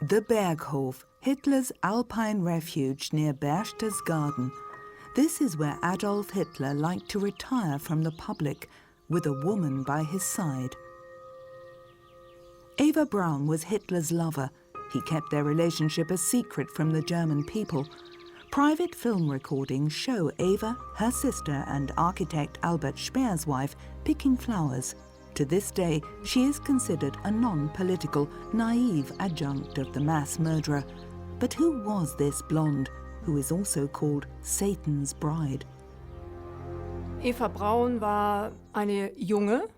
The Berghof, Hitler's alpine refuge near Berchtesgaden. This is where Adolf Hitler liked to retire from the public, with a woman by his side. Eva Braun was Hitler's lover. He kept their relationship a secret from the German people. Private film recordings show Eva, her sister and architect Albert Speer's wife picking flowers. To this day, she is considered a non-political, naive adjunct of the mass murderer. But who was this blonde, who is also called Satan's bride? Eva Braun war eine junge,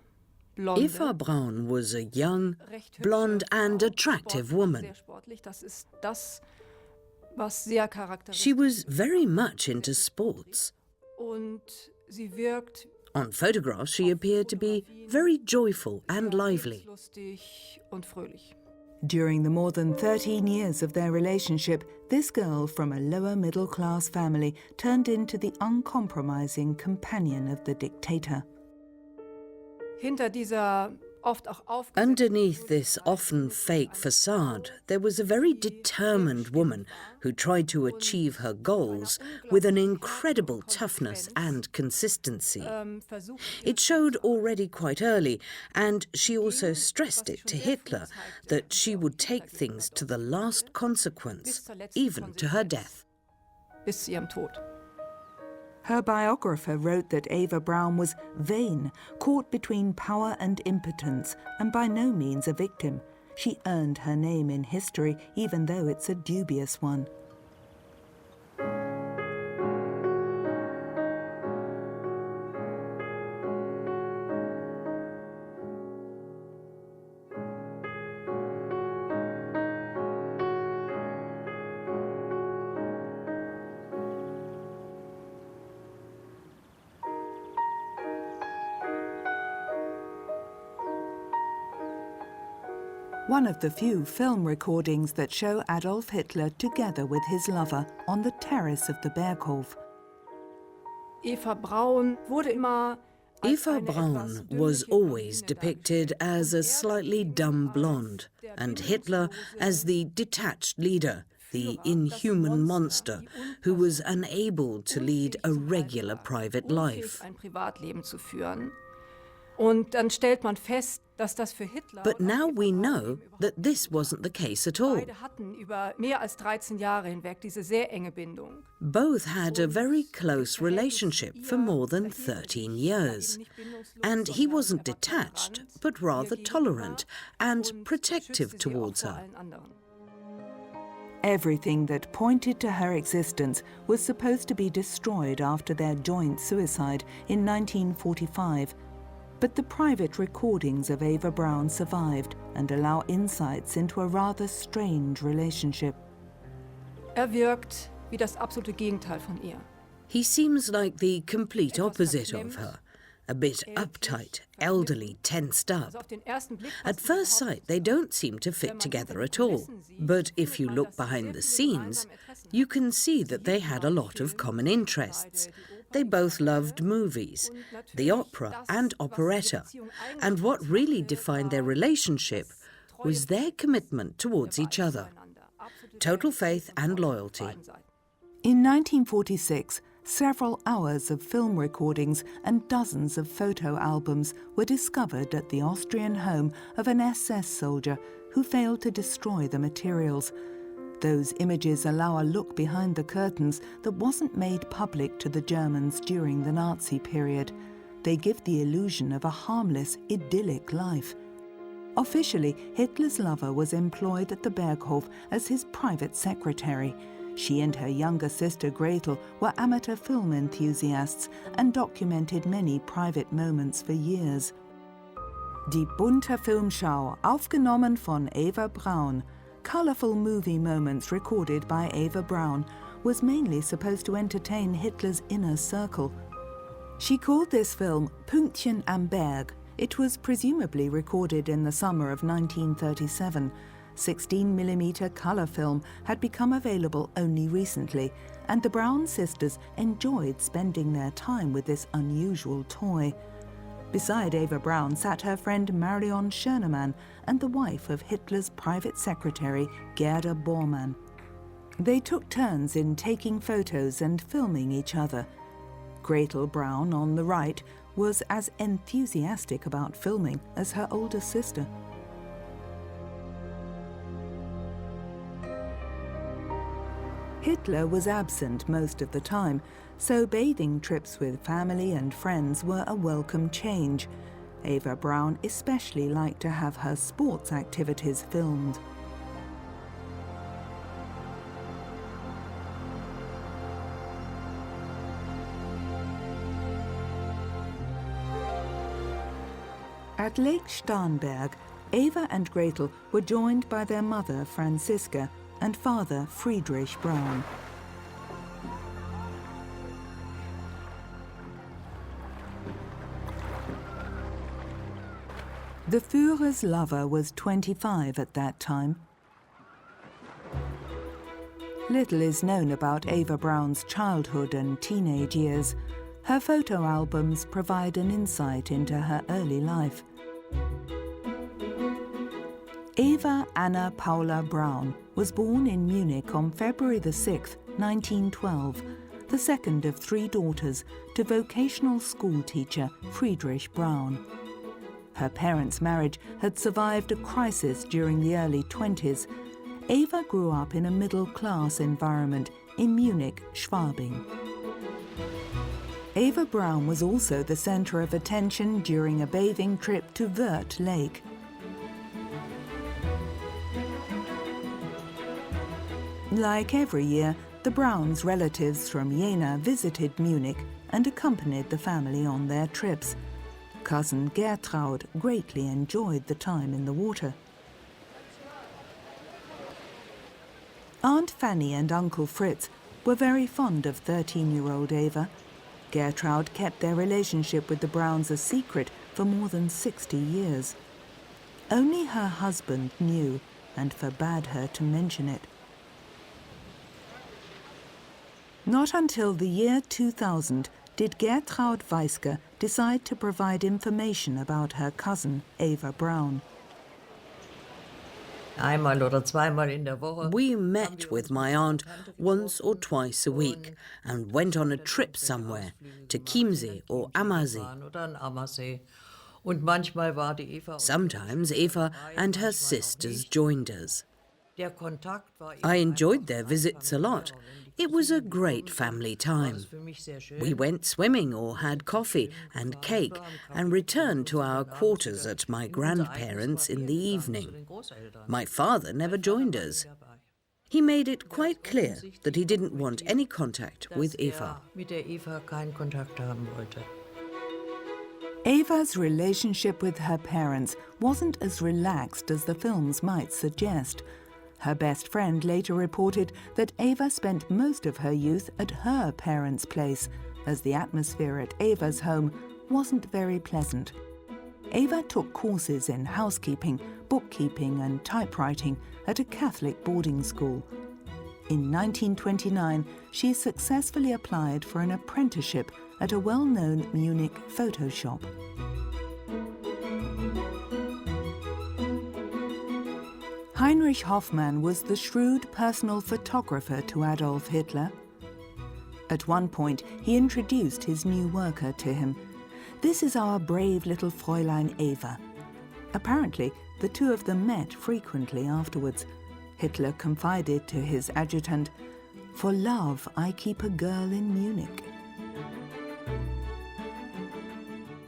blonde. Eva Braun was a young, blonde and attractive woman. She was very much into sports. On photographs, she appeared to be very joyful and lively. During the more than 13 years of their relationship, this girl from a lower middle-class family turned into the uncompromising companion of the dictator. Underneath this often fake facade, there was a very determined woman who tried to achieve her goals with an incredible toughness and consistency. It showed already quite early, and she also stressed it to Hitler that she would take things to the last consequence, even to her death. Her biographer wrote that Eva Braun was vain, caught between power and impotence, and by no means a victim. She earned her name in history, even though it's a dubious one. One of the few film recordings that show Adolf Hitler together with his lover on the terrace of the Berghof. Eva Braun was always depicted as a slightly dumb blonde, and Hitler as the detached leader, the inhuman monster who was unable to lead a regular private life. But now we know that this wasn't the case at all. Both had a very close relationship for more than 13 years. And he wasn't detached, but rather tolerant and protective towards her. Everything that pointed to her existence was supposed to be destroyed after their joint suicide in 1945. But the private recordings of Eva Braun survived and allow insights into a rather strange relationship. He seems like the complete opposite of her. A bit uptight, elderly, tensed up. At first sight, they don't seem to fit together at all. But if you look behind the scenes, you can see that they had a lot of common interests. They both loved movies, the opera and operetta, and what really defined their relationship was their commitment towards each other. Total faith and loyalty. In 1946, several hours of film recordings and dozens of photo albums were discovered at the Austrian home of an SS soldier who failed to destroy the materials. Those images allow a look behind the curtains that wasn't made public to the Germans during the Nazi period. They give the illusion of a harmless, idyllic life. Officially, Hitler's lover was employed at the Berghof as his private secretary. She and her younger sister Gretel were amateur film enthusiasts and documented many private moments for years. Die bunte Filmschau, aufgenommen von Eva Braun. Colourful movie moments recorded by Eva Braun was mainly supposed to entertain Hitler's inner circle. She called this film Pünktchen am Berg. It was presumably recorded in the summer of 1937. 16mm colour film had become available only recently, and the Braun sisters enjoyed spending their time with this unusual toy. Beside Eva Braun sat her friend Marion Schönemann and the wife of Hitler's private secretary, Gerda Bormann. They took turns in taking photos and filming each other. Gretel Braun, on the right, was as enthusiastic about filming as her older sister. Hitler was absent most of the time, so bathing trips with family and friends were a welcome change. Eva Braun especially liked to have her sports activities filmed. At Lake Starnberg, Eva and Gretel were joined by their mother Franziska and father Friedrich Braun. The Führer's lover was 25 at that time. Little is known about Eva Braun's childhood and teenage years. Her photo albums provide an insight into her early life. Eva Anna Paula Braun was born in Munich on February 6, 1912, the second of three daughters to vocational school teacher Friedrich Braun. Her parents' marriage had survived a crisis during the early 20s. Eva grew up in a middle-class environment in Munich, Schwabing. Eva Braun was also the center of attention during a bathing trip to Wörth Lake. Like every year, the Brauns' relatives from Jena visited Munich and accompanied the family on their trips. Cousin Gertraud greatly enjoyed the time in the water. Aunt Fanny and Uncle Fritz were very fond of 13-year-old Eva. Gertraud kept their relationship with the Brauns a secret for more than 60 years. Only her husband knew and forbade her to mention it. Not until the year 2000 did Gertraud Weiske decide to provide information about her cousin, Eva Braun. We met with my aunt once or twice a week and went on a trip somewhere, to Chiemsee or Ammersee. Sometimes Eva and her sisters joined us. I enjoyed their visits a lot. It was a great family time. We went swimming or had coffee and cake and returned to our quarters at my grandparents' in the evening. My father never joined us. He made it quite clear that he didn't want any contact with Eva. Eva's relationship with her parents wasn't as relaxed as the films might suggest. Her best friend later reported that Eva spent most of her youth at her parents' place, as the atmosphere at Eva's home wasn't very pleasant. Eva took courses in housekeeping, bookkeeping and typewriting at a Catholic boarding school. In 1929, she successfully applied for an apprenticeship at a well-known Munich photo shop. Heinrich Hoffmann was the shrewd personal photographer to Adolf Hitler. At one point, he introduced his new worker to him. "This is our brave little Fräulein Eva." Apparently, the two of them met frequently afterwards. Hitler confided to his adjutant, "For love, I keep a girl in Munich."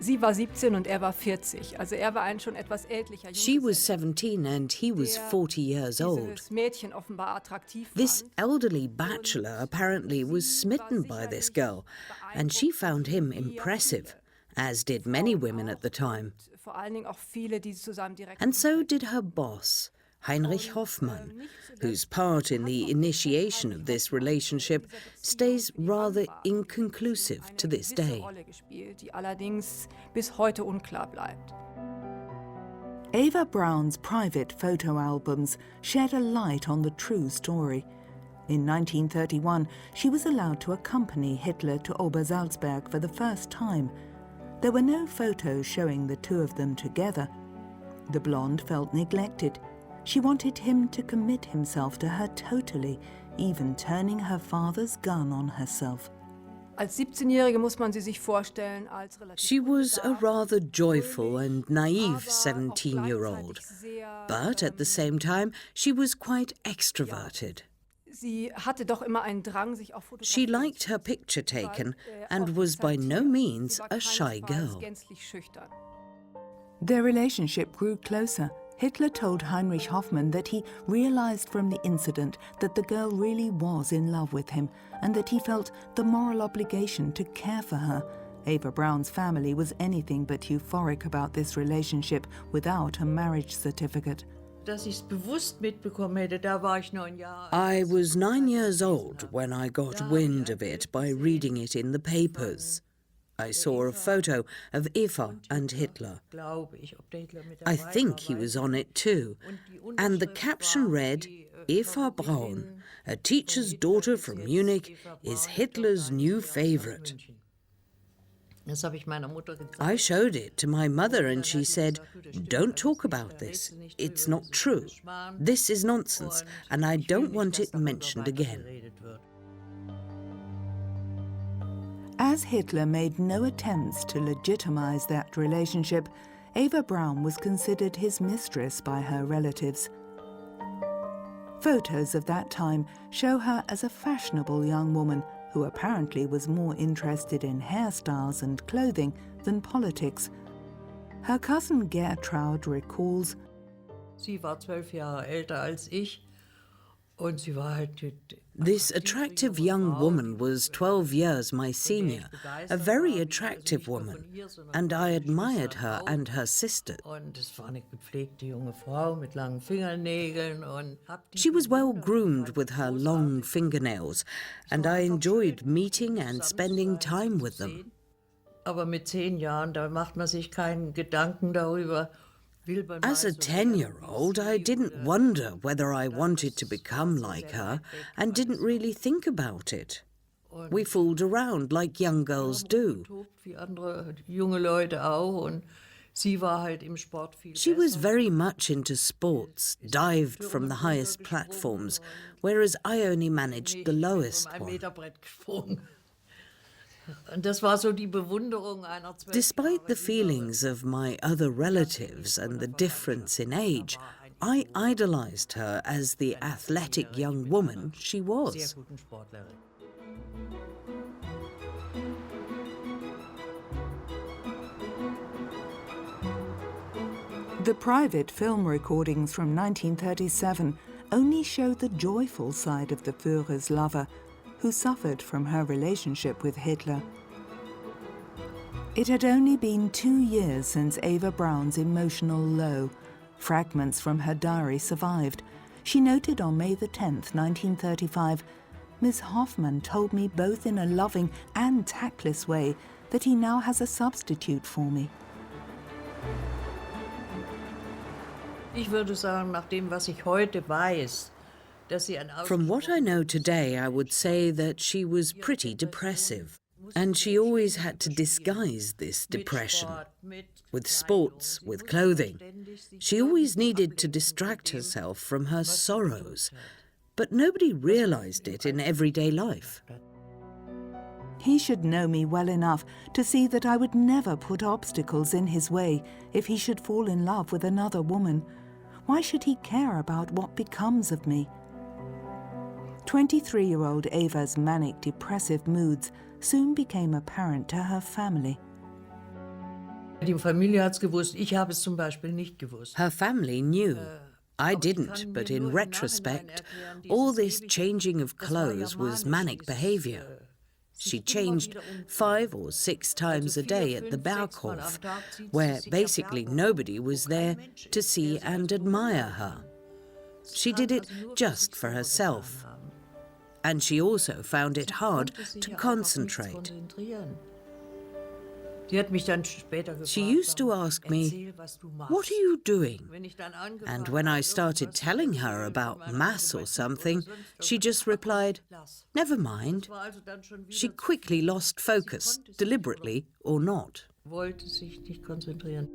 Sie war 17 und war 40. Also war ein schon etwas ältlicher. She was 17 and he was 40 years old. Mädchen offenbar attraktiv This elderly bachelor apparently was smitten by this girl, and she found him impressive, as did many women at the time. Vor allen Dingen auch viele, die zu seinem direkten And so did her boss, Heinrich Hoffmann, whose part in the initiation of this relationship stays rather inconclusive to this day. Rolle gespielt, die allerdings bis heute unklar bleibt. Eva Braun's private photo albums shed a light on the true story. In 1931, she was allowed to accompany Hitler to Obersalzberg for the first time. There were no photos showing the two of them together. The blonde felt neglected. She wanted him to commit himself to her totally, even turning her father's gun on herself. Als 17-Jährige muss man sie sich vorstellen als relativ She was a rather joyful fröhlich, and naive aber auch 17-year-old, gleichzeitig sehr, but at the same time she was quite extroverted. Sie hatte doch immer einen Drang, sich auch She fotografieren liked zu her lassen. picture Sie war, taken oft and was by no exaltiert. means Sie war a shy keinesfalls girl. gänzlich schüchtern. Their relationship grew closer. Hitler told Heinrich Hoffmann that he realized from the incident that the girl really was in love with him and that he felt the moral obligation to care for her. Eva Braun's family was anything but euphoric about this relationship without a marriage certificate. I was 9 years old when I got wind of it by reading it in the papers. I saw a photo of Eva and Hitler. I think he was on it too. And the caption read, Eva Braun, a teacher's daughter from Munich, is Hitler's new favorite. I showed it to my mother and she said, "Don't talk about this. It's not true. This is nonsense and I don't want it mentioned again." As Hitler made no attempts to legitimize that relationship, Eva Braun was considered his mistress by her relatives. Photos of that time show her as a fashionable young woman who apparently was more interested in hairstyles and clothing than politics. Her cousin Gertraud recalls, Sie war 12 Jahre älter als ich. Und sie war halt This attractive young woman was 12 years my senior, a very attractive woman, and I admired her and her sister. Und es war eine gepflegte junge Frau mit langen Fingernägeln und She was well groomed with her long fingernails, and I enjoyed meeting and spending time with them. Aber mit 10 Jahren, da macht man sich keinen Gedanken darüber. As a 10-year-old, I didn't wonder whether I wanted to become like her and didn't really think about it. We fooled around like young girls do. Wie andere junge Leute auch und sie war halt im Sport viel She was besser. very much into sports, dived from the highest platforms, whereas I only managed the lowest Ein one. Meterbrett gesprungen. Und das war so die Bewunderung einer 12 Despite the feelings of my other relatives and the difference in age, I idolized her as the athletic young woman she sehr was. guten Sportlerin. the private film recordings from 1937 only show the joyful side of the Führer's lover, who suffered from her relationship with Hitler. It had only been 2 years since Eva Braun's emotional low. Fragments from her diary survived. She noted on May the 10th, 1935, Miss Hoffmann told me both in a loving and tactless way that he now has a substitute for me. Ich würde sagen, nach dem, was ich heute weiß, dass sie ein From what I know today, I would say that she was pretty depressive, and she always had to disguise this depression. With sports, with clothing. She always needed to distract herself from her sorrows, but nobody realized it in everyday life. He should know me well enough to see that I would never put obstacles in his way if he should fall in love with another woman. Why should he care about what becomes of me? 23-year-old Eva's manic depressive moods soon became apparent to her family. Die Familie hat's gewusst, ich habe es zum Beispiel nicht gewusst. Her family knew. I didn't, but in retrospect, all this changing of clothes was manic behavior. She changed 5 or 6 times a day at the Berghof, where basically nobody was there to see and admire her. She did it just for herself. And she also found it hard to concentrate. She used to ask me, "What are you doing?" And when I started telling her about mass or something, she just replied, "Never mind." She quickly lost focus, deliberately or not. wollte sich nicht konzentrieren.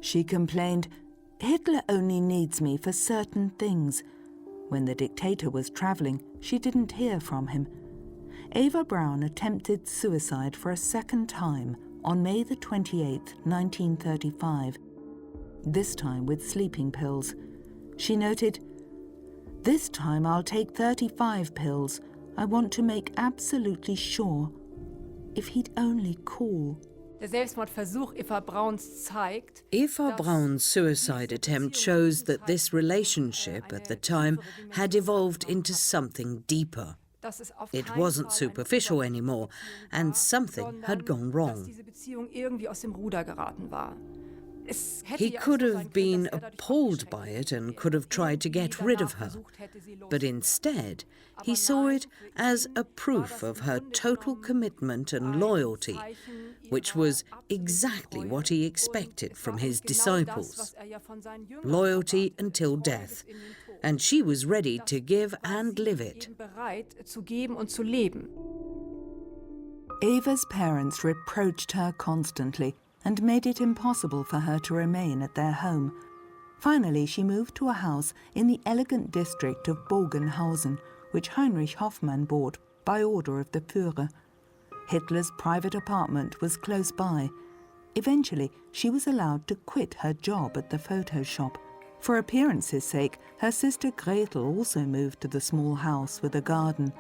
She complained, "Hitler only needs me for certain things." When the dictator was travelling, she didn't hear from him. Eva Braun attempted suicide for a second time on May the 28th, 1935, this time with sleeping pills. She noted, "This time I'll take 35 pills. I want to make absolutely sure. If he'd only call." Der Selbstmordversuch Eva Brauns zeigt, Eva Braun's suicide attempt shows that this relationship at the time had evolved into something deeper. dass es auf It keinen wasn't Fall eine superficial anymore, and war, something had gone sondern dass wrong. diese Beziehung irgendwie aus dem Ruder geraten war. Es hätte He ja auch could so have sein können, been dass dadurch appalled by abgeschreckt it and wäre, could have tried to get irgendwie rid of danach her. versucht hätte, sie But loszulassen. instead, he Aber saw nein, it für as ihn a war proof das of im her Grunde total genommen commitment and ein loyalty, Zeichen which ihrer was absoluten exactly Treue. what he Und expected es from war his genau das, disciples. was er ja von seinen Jüngern Loyalty erwartete, until Treue death, bis in den Tod. and she was ready Das to give war and sie live it. eben bereit zu geben und zu leben. Eva's parents reproached her constantly and made it impossible for her to remain at their home. Finally, she moved to a house in the elegant district of Bogenhausen, which Heinrich Hoffmann bought by order of the Fuhrer. Hitler's private apartment was close by. Eventually, she was allowed to quit her job at the photo shop. For appearance's sake, her sister Gretel also moved to the small house with a garden.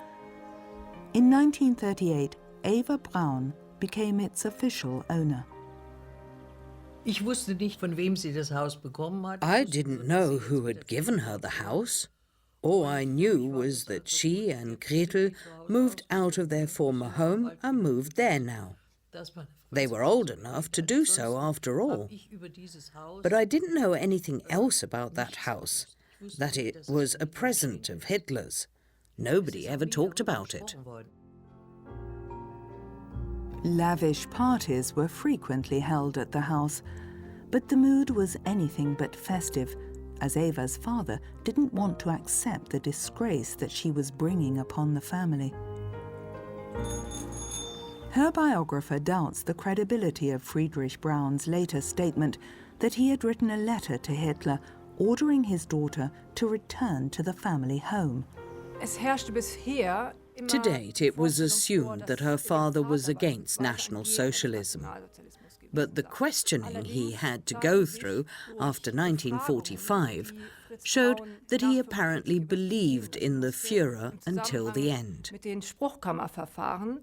In 1938, Eva Braun became its official owner. Ich wusste nicht, von wem sie das Haus bekommen hat. I didn't know who had given her the house. All I knew was that she and Gretel moved out of their former home and moved there now. They were old enough to do so after all. But I didn't know anything else about that house, that it was a present of Hitler's. Nobody ever talked about it. Lavish parties were frequently held at the house, but the mood was anything but festive, as Eva's father didn't want to accept the disgrace that she was bringing upon the family. Her biographer doubts the credibility of Friedrich Braun's later statement that he had written a letter to Hitler ordering his daughter to return to the family home. Es herrschte bisher immer To date, it was assumed that her father was Vater against beispielsweise National ein Gegner des Socialism. Nationalsozialismus gewesen But the sei. questioning he Allerdings had to zeigen go sich through durch after Befragungen, 1945 die Fritz showed Braun that he nachdrücklich apparently überprüfen believed in the musste, Fuhrer im until the Zusammenhang end. mit den Spruchkammerverfahren,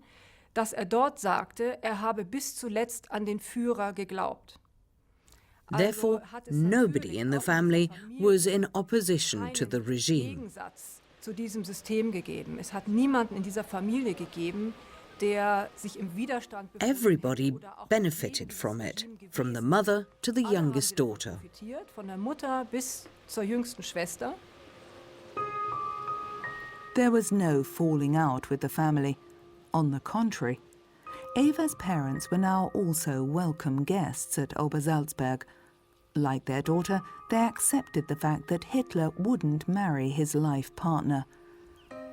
dass er dort sagte, er habe bis zuletzt an den Führer geglaubt. Therefore, Also hat es nobody natürlich in the auch family dieser Familie was in opposition to the keinen regime. Gegensatz zu diesem System gegeben. Es hat niemanden in dieser Familie gegeben, der sich im Widerstand befunden Everybody hätte oder auch benefited gegen dieses from it, Regime from the gewesen. mother to the Alle haben youngest davon daughter. profitiert, von der Mutter bis zur jüngsten Schwester. There was no falling out with the family. On the contrary, Eva's parents were now also welcome guests at Obersalzberg. Like their daughter, they accepted the fact that Hitler wouldn't marry his life partner.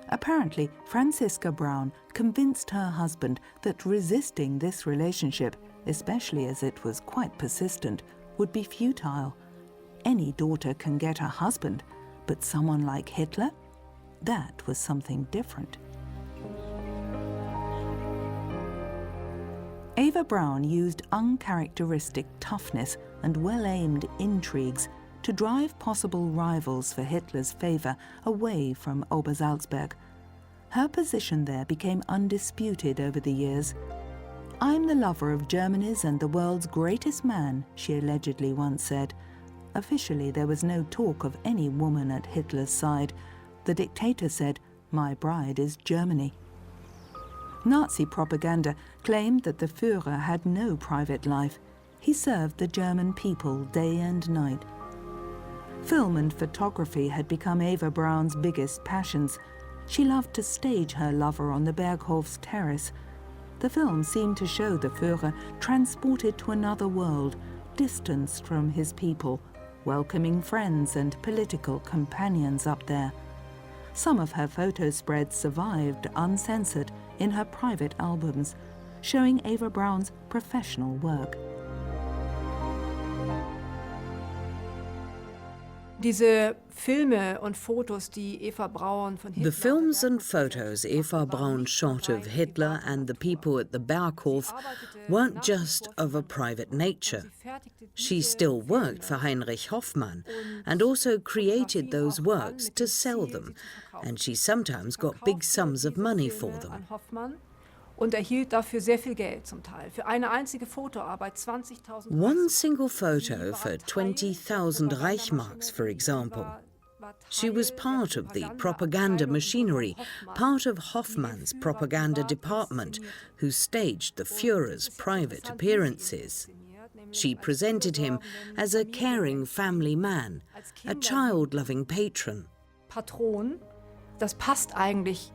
Apparently, Franziska Braun convinced her husband that resisting this relationship, especially as it was quite persistent, would be futile. Any daughter can get a husband, but someone like Hitler? That was something different. Eva Braun used uncharacteristic toughness and well-aimed intrigues to drive possible rivals for Hitler's favour away from Obersalzberg. Her position there became undisputed over the years. "I'm the lover of Germany's and the world's greatest man," she allegedly once said. Officially, there was no talk of any woman at Hitler's side. The dictator said, "My bride is Germany." Nazi propaganda claimed that the Fuhrer had no private life. He served the German people day and night. Film and photography had become Eva Braun's biggest passions. She loved to stage her lover on the Berghof's terrace. The film seemed to show the Fuhrer transported to another world, distanced from his people, welcoming friends and political companions up there. Some of her photo spreads survived uncensored in her private albums. showing Eva Braun's professional work. Diese Filme und Fotos, die Eva Braun von Hitler The films and photos Eva Braun shot of Hitler and the people at the Berghof weren't just of a private nature. She still worked for Heinrich Hoffmann and also created those works to sell them, and she sometimes got big sums of money for them. Und erhielt dafür sehr viel Geld zum Teil. Für eine einzige Fotoarbeit 20.000 One single photo for 20,000 Reichmarks, for example. She was part of the propaganda machinery, part of Hoffmann's propaganda department, who staged the Fuhrer's private appearances. She presented him as a caring family man, a child-loving patron. Patron, das passt eigentlich.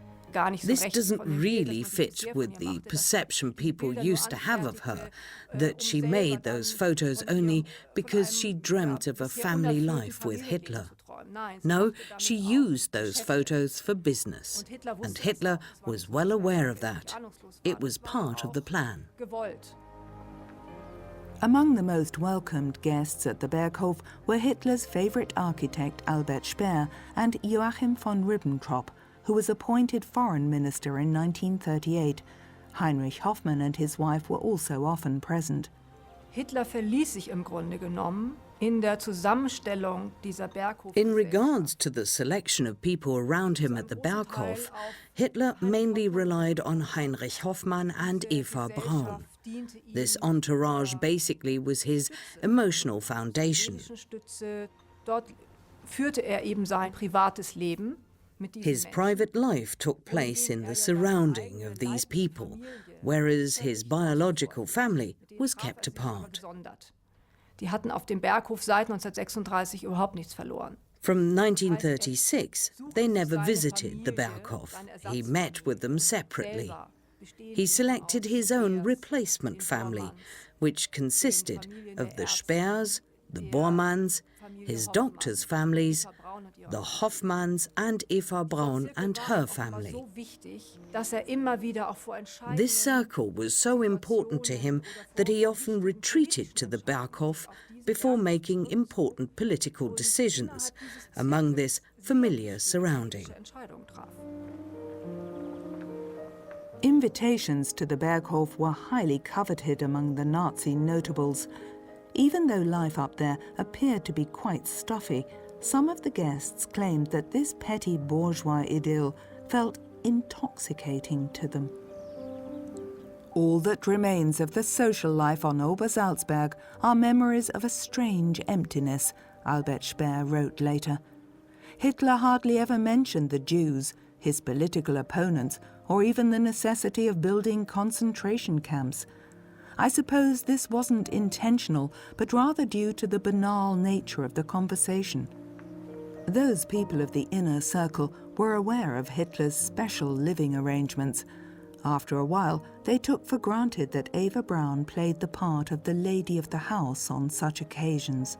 This doesn't really fit with the perception people used to have of her, that she made those photos only because she dreamt of a family life with Hitler. No, she used those photos for business, and Hitler was well aware of that. It was part of the plan. Among the most welcomed guests at the Berghof were Hitler's favourite architect Albert Speer and Joachim von Ribbentrop, who was appointed foreign minister in 1938. Heinrich Hoffmann and his wife were also often present. Hitler verließ sich im Grunde genommen in der Zusammenstellung dieser Berghof. In regards to the selection of people around him at the Berghof, Hitler mainly relied on Heinrich Hoffmann and Eva Braun. This entourage basically was his emotional foundation. Dort führte eben sein privates Leben. His private life took place in the surrounding of these people, whereas his biological family was kept apart. Die hatten auf dem Berghof seit 1936 überhaupt nichts verloren. From 1936, they never visited the Berghof. He met with them separately. He selected his own replacement family, which consisted of the Speers, the Bormanns, his doctors' families, the Hoffmanns and Eva Braun and her family. This circle was so important to him that he often retreated to the Berghof before making important political decisions, among this familiar surrounding. Invitations to the Berghof were highly coveted among the Nazi notables. Even though life up there appeared to be quite stuffy, some of the guests claimed that this petty bourgeois idyll felt intoxicating to them. All that remains of the social life on Obersalzberg are memories of a strange emptiness, Albert Speer wrote later. Hitler hardly ever mentioned the Jews, his political opponents, or even the necessity of building concentration camps. I suppose this wasn't intentional, but rather due to the banal nature of the conversation. Those people of the inner circle were aware of Hitler's special living arrangements. After a while, they took for granted that Eva Braun played the part of the lady of the house on such occasions.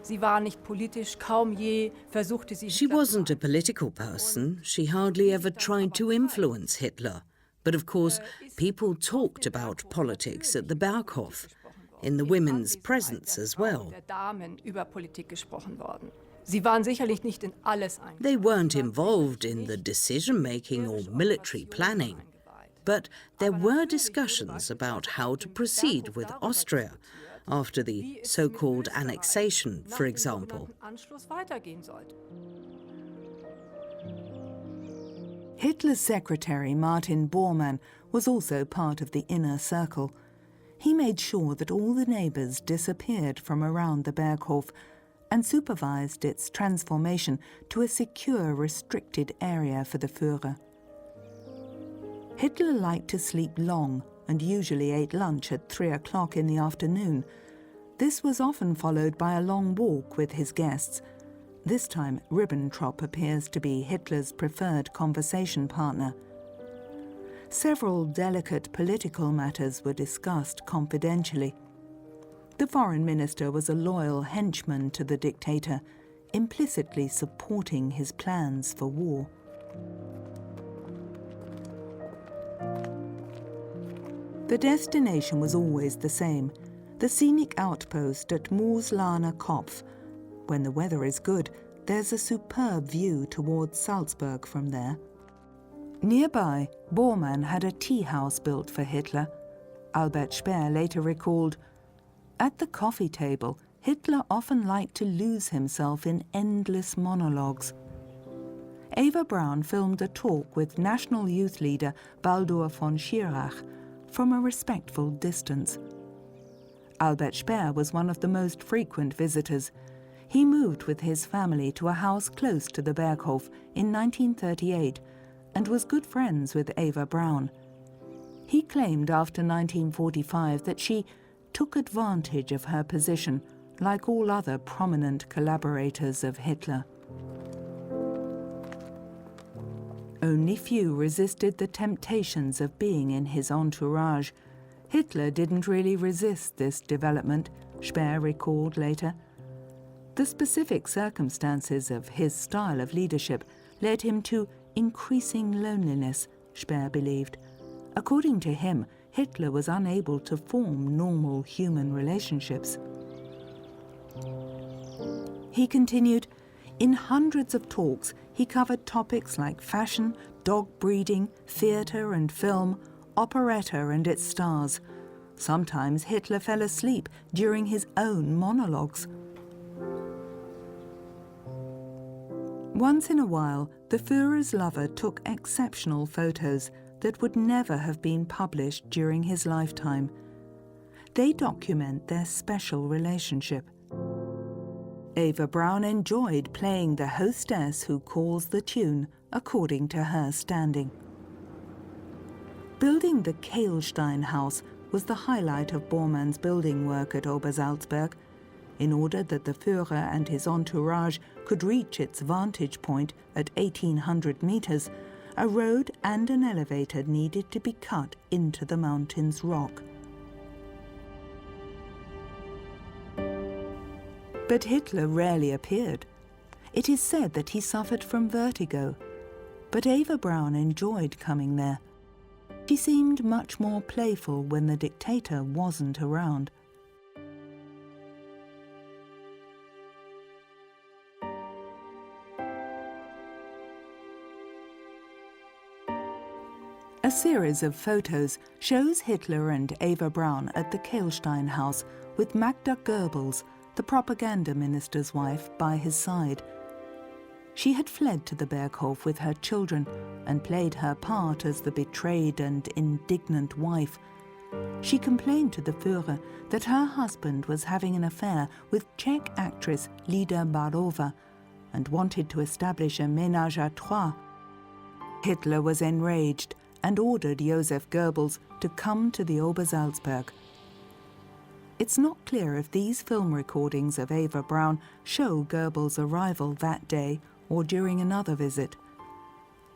Sie war nicht politisch, kaum je versuchte sie. She wasn't a political person. She hardly ever tried to influence Hitler. But of course, people talked about politics at the Berghof, in the women's presence as well. They weren't involved in the decision-making or military planning, but there were discussions about how to proceed with Austria after the so-called annexation, for example. Hitler's secretary, Martin Bormann, was also part of the inner circle. He made sure that all the neighbours disappeared from around the Berghof and supervised its transformation to a secure, restricted area for the Fuhrer. Hitler liked to sleep long and usually ate lunch at 3 o'clock in the afternoon. This was often followed by a long walk with his guests. This time, Ribbentrop appears to be Hitler's preferred conversation partner. Several delicate political matters were discussed confidentially. The foreign minister was a loyal henchman to the dictator, implicitly supporting his plans for war. The destination was always the same, the scenic outpost at Mooslaner Kopf. When the weather is good, there's a superb view towards Salzburg from there. Nearby, Bormann had a tea house built for Hitler. Albert Speer later recalled, "At the coffee table, Hitler often liked to lose himself in endless monologues." Eva Braun filmed a talk with National Youth leader Baldur von Schirach from a respectful distance. Albert Speer was one of the most frequent visitors. He moved with his family to a house close to the Berghof in 1938 and was good friends with Eva Braun. He claimed after 1945 that she took advantage of her position, like all other prominent collaborators of Hitler. Only few resisted the temptations of being in his entourage. Hitler didn't really resist this development, Speer recalled later. The specific circumstances of his style of leadership led him to increasing loneliness, Speer believed. According to him, Hitler was unable to form normal human relationships. He continued, "In hundreds of talks, he covered topics like fashion, dog breeding, theatre and film, operetta and its stars. Sometimes Hitler fell asleep during his own monologues." Once in a while, the Führer's lover took exceptional photos that would never have been published during his lifetime. They document their special relationship. Eva Braun enjoyed playing the hostess who calls the tune, according to her standing. Building the Kehlstein house was the highlight of Bormann's building work at Obersalzberg. In order that the Führer and his entourage could reach its vantage point at 1,800 meters, a road and an elevator needed to be cut into the mountain's rock. But Hitler rarely appeared. It is said that he suffered from vertigo, but Eva Braun enjoyed coming there. She seemed much more playful when the dictator wasn't around. A series of photos shows Hitler and Eva Braun at the Kehlstein house with Magda Goebbels, the propaganda minister's wife, by his side. She had fled to the Berghof with her children and played her part as the betrayed and indignant wife. She complained to the Führer that her husband was having an affair with Czech actress Lida Barova and wanted to establish a ménage à trois. Hitler was enraged and ordered Josef Goebbels to come to the Obersalzberg. It's not clear if these film recordings of Eva Braun show Goebbels' arrival that day or during another visit.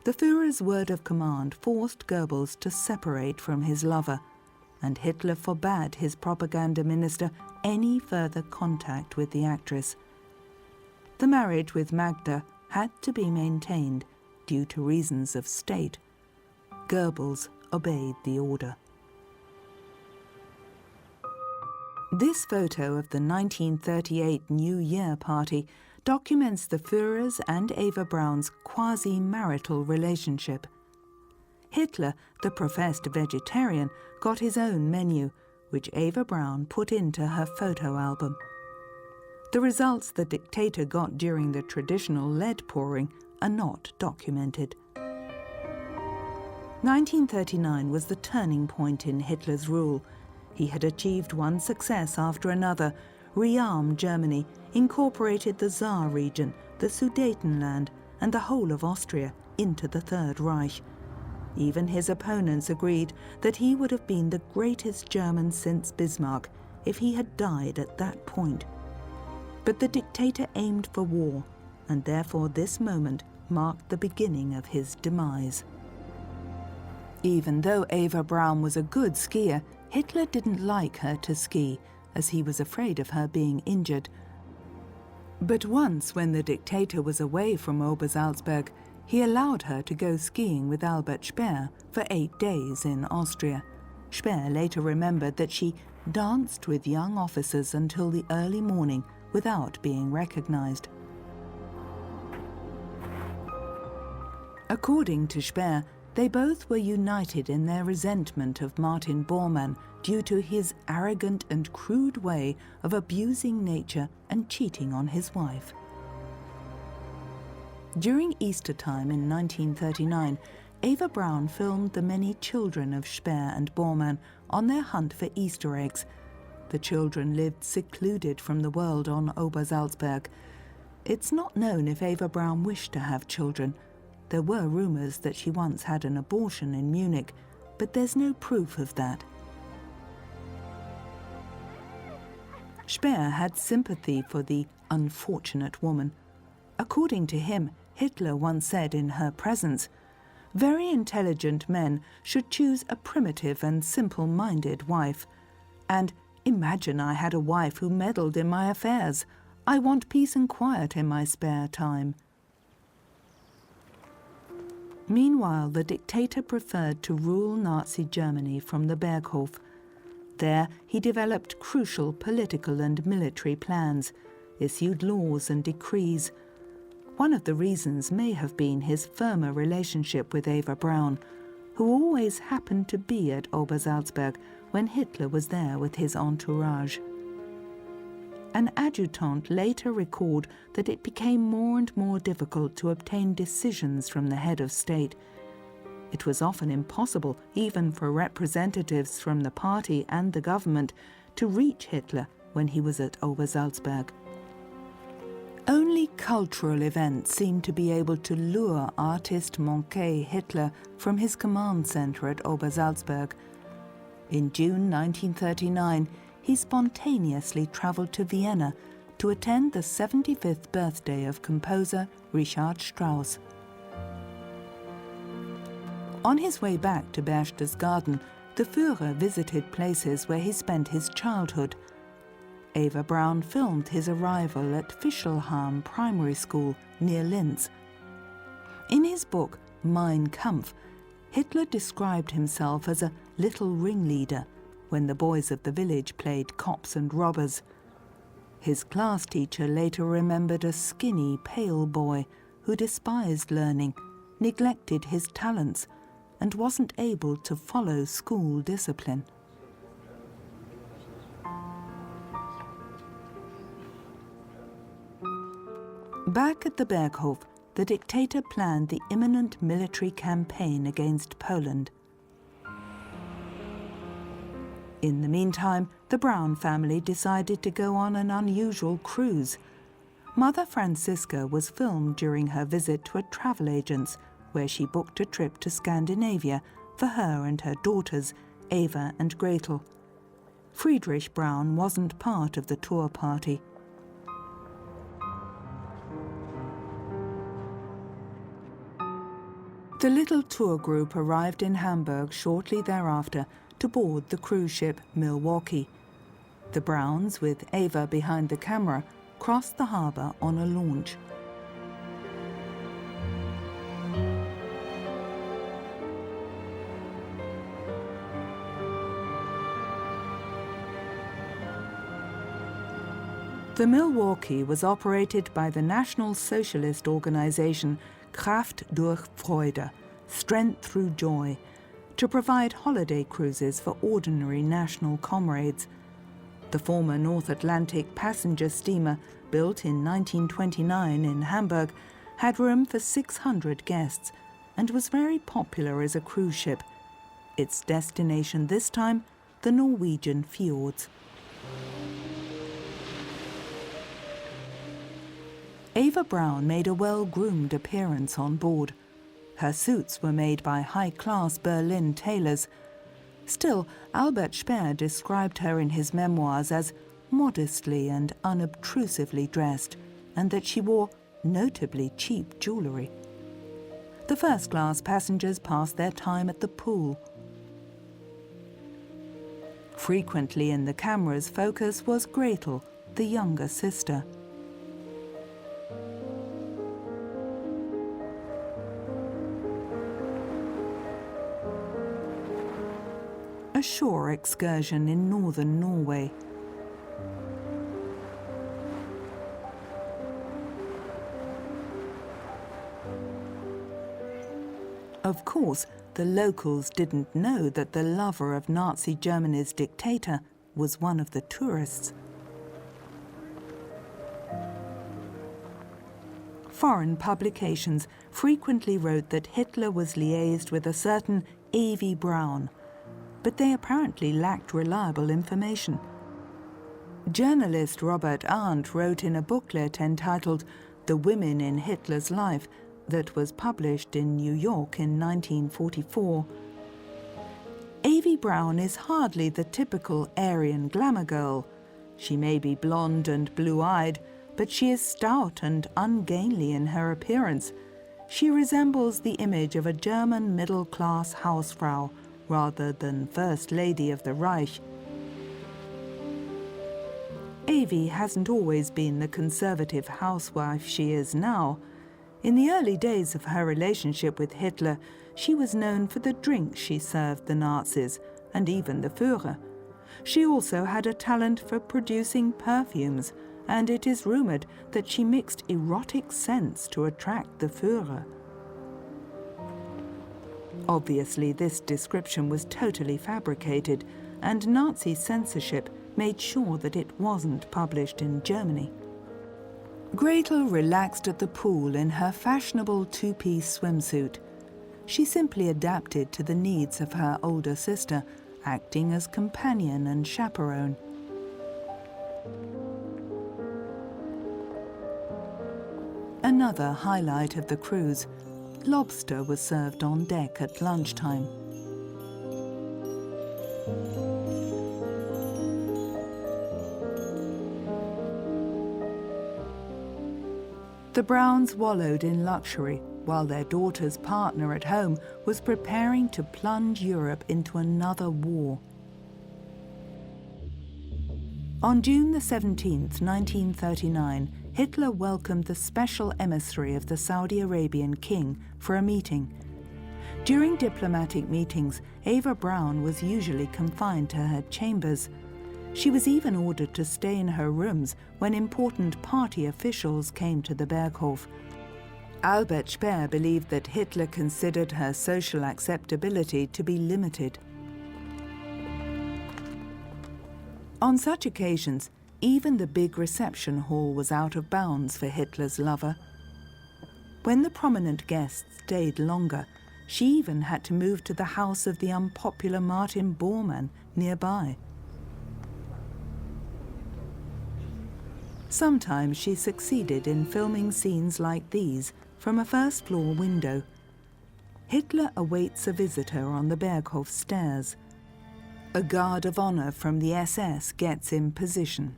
The Führer's word of command forced Goebbels to separate from his lover, and Hitler forbade his propaganda minister any further contact with the actress. The marriage with Magda had to be maintained due to reasons of state. Goebbels obeyed the order. This photo of the 1938 New Year party documents the Führer's and Eva Braun's quasi-marital relationship. Hitler, the professed vegetarian, got his own menu, which Eva Braun put into her photo album. The results the dictator got during the traditional lead pouring are not documented. 1939 was the turning point in Hitler's rule. He had achieved one success after another, rearmed Germany, incorporated the Saar region, the Sudetenland, and the whole of Austria into the Third Reich. Even his opponents agreed that he would have been the greatest German since Bismarck if he had died at that point. But the dictator aimed for war, and therefore this moment marked the beginning of his demise. Even though Eva Braun was a good skier, Hitler didn't like her to ski, as he was afraid of her being injured. But once, when the dictator was away from Obersalzberg, he allowed her to go skiing with Albert Speer for 8 days in Austria. Speer later remembered that she danced with young officers until the early morning without being recognized. According to Speer, they both were united in their resentment of Martin Bormann due to his arrogant and crude way of abusing nature and cheating on his wife. During Easter time in 1939, Eva Braun filmed the many children of Speer and Bormann on their hunt for Easter eggs. The children lived secluded from the world on Obersalzberg. It's not known if Eva Braun wished to have children. There were rumors that she once had an abortion in Munich, but there's no proof of that. Speer had sympathy for the unfortunate woman. According to him, Hitler once said in her presence, "Very intelligent men should choose a primitive and simple-minded wife." And "Imagine I had a wife who meddled in my affairs. I want peace and quiet in my spare time." Meanwhile, the dictator preferred to rule Nazi Germany from the Berghof. There, he developed crucial political and military plans, issued laws and decrees. One of the reasons may have been his firmer relationship with Eva Braun, who always happened to be at Obersalzberg when Hitler was there with his entourage. An adjutant later recalled that it became more and more difficult to obtain decisions from the head of state. It was often impossible, even for representatives from the party and the government, to reach Hitler when he was at Obersalzberg. Only cultural events seemed to be able to lure artist Moncke Hitler from his command center at Obersalzberg. In June 1939, he spontaneously traveled to Vienna to attend the 75th birthday of composer Richard Strauss. On his way back to Berchtesgaden, the Fuhrer visited places where he spent his childhood. Eva Braun filmed his arrival at Fischelham Primary School near Linz. In his book Mein Kampf, Hitler described himself as a little ringleader when the boys of the village played cops and robbers. His class teacher later remembered a skinny, pale boy who despised learning, neglected his talents, and wasn't able to follow school discipline. Back at the Berghof, the dictator planned the imminent military campaign against Poland. In the meantime, the Braun family decided to go on an unusual cruise. Mother Franziska was filmed during her visit to a travel agent's, where she booked a trip to Scandinavia for her and her daughters, Eva and Gretel. Friedrich Braun wasn't part of the tour party. The little tour group arrived in Hamburg shortly thereafter to board the cruise ship Milwaukee. The Brauns, with Eva behind the camera, crossed the harbour on a launch. The Milwaukee was operated by the National Socialist organization Kraft durch Freude, Strength Through Joy, to provide holiday cruises for ordinary national comrades. The former North Atlantic passenger steamer, built in 1929 in Hamburg, had room for 600 guests and was very popular as a cruise ship. Its destination this time, the Norwegian fjords. Eva Braun made a well-groomed appearance on board. Her suits were made by high-class Berlin tailors. Still, Albert Speer described her in his memoirs as modestly and unobtrusively dressed, and that she wore notably cheap jewellery. The first-class passengers passed their time at the pool. Frequently in the camera's focus was Gretel, the younger sister. A shore excursion in northern Norway. Of course, the locals didn't know that the lover of Nazi Germany's dictator was one of the tourists. Foreign publications frequently wrote that Hitler was liaised with a certain Eva Braun, but they apparently lacked reliable information. Journalist Robert Arndt wrote in a booklet entitled The Women in Hitler's Life that was published in New York in 1944. Eva Braun is hardly the typical Aryan glamour girl. She may be blonde and blue-eyed, but she is stout and ungainly in her appearance. She resembles the image of a German middle-class Hausfrau rather than First Lady of the Reich. Eva hasn't always been the conservative housewife she is now. In the early days of her relationship with Hitler, she was known for the drinks she served the Nazis and even the Fuhrer. She also had a talent for producing perfumes, and it is rumoured that she mixed erotic scents to attract the Fuhrer. Obviously, this description was totally fabricated, and Nazi censorship made sure that it wasn't published in Germany. Gretel relaxed at the pool in her fashionable two-piece swimsuit. She simply adapted to the needs of her older sister, acting as companion and chaperone. Another highlight of the cruise, lobster was served on deck at lunchtime. The Browns wallowed in luxury, while their daughter's partner at home was preparing to plunge Europe into another war. On June the 17th, 1939, Hitler welcomed the special emissary of the Saudi Arabian king for a meeting. During diplomatic meetings, Eva Braun was usually confined to her chambers. She was even ordered to stay in her rooms when important party officials came to the Berghof. Albert Speer believed that Hitler considered her social acceptability to be limited. On such occasions, even the big reception hall was out of bounds for Hitler's lover. When the prominent guests stayed longer, she even had to move to the house of the unpopular Martin Bormann nearby. Sometimes she succeeded in filming scenes like these from a first-floor window. Hitler awaits a visitor on the Berghof stairs. A guard of honor from the SS gets in position.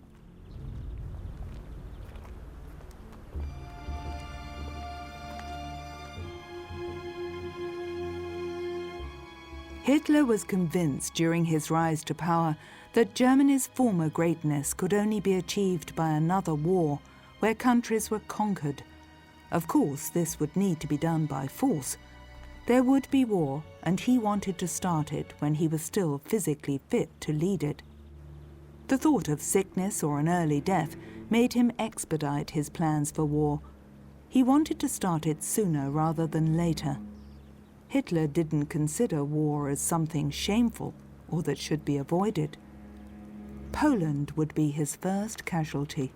Hitler was convinced during his rise to power that Germany's former greatness could only be achieved by another war where countries were conquered. Of course, this would need to be done by force. There would be war, and he wanted to start it when he was still physically fit to lead it. The thought of sickness or an early death made him expedite his plans for war. He wanted to start it sooner rather than later. Hitler didn't consider war as something shameful or that should be avoided. Poland would be his first casualty.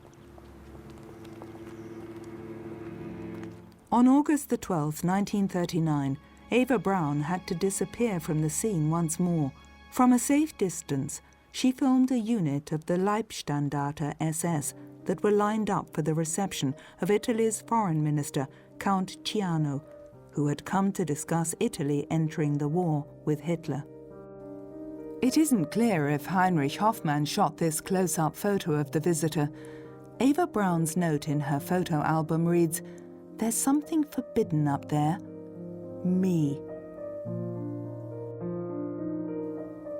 On August the 12th, 1939, Eva Braun had to disappear from the scene once more. From a safe distance, she filmed a unit of the Leibstandarte SS that were lined up for the reception of Italy's foreign minister, Count Ciano, who had come to discuss Italy entering the war with Hitler. It isn't clear if Heinrich Hoffmann shot this close-up photo of the visitor. Eva Braun's note in her photo album reads, "There's something forbidden up there. Me."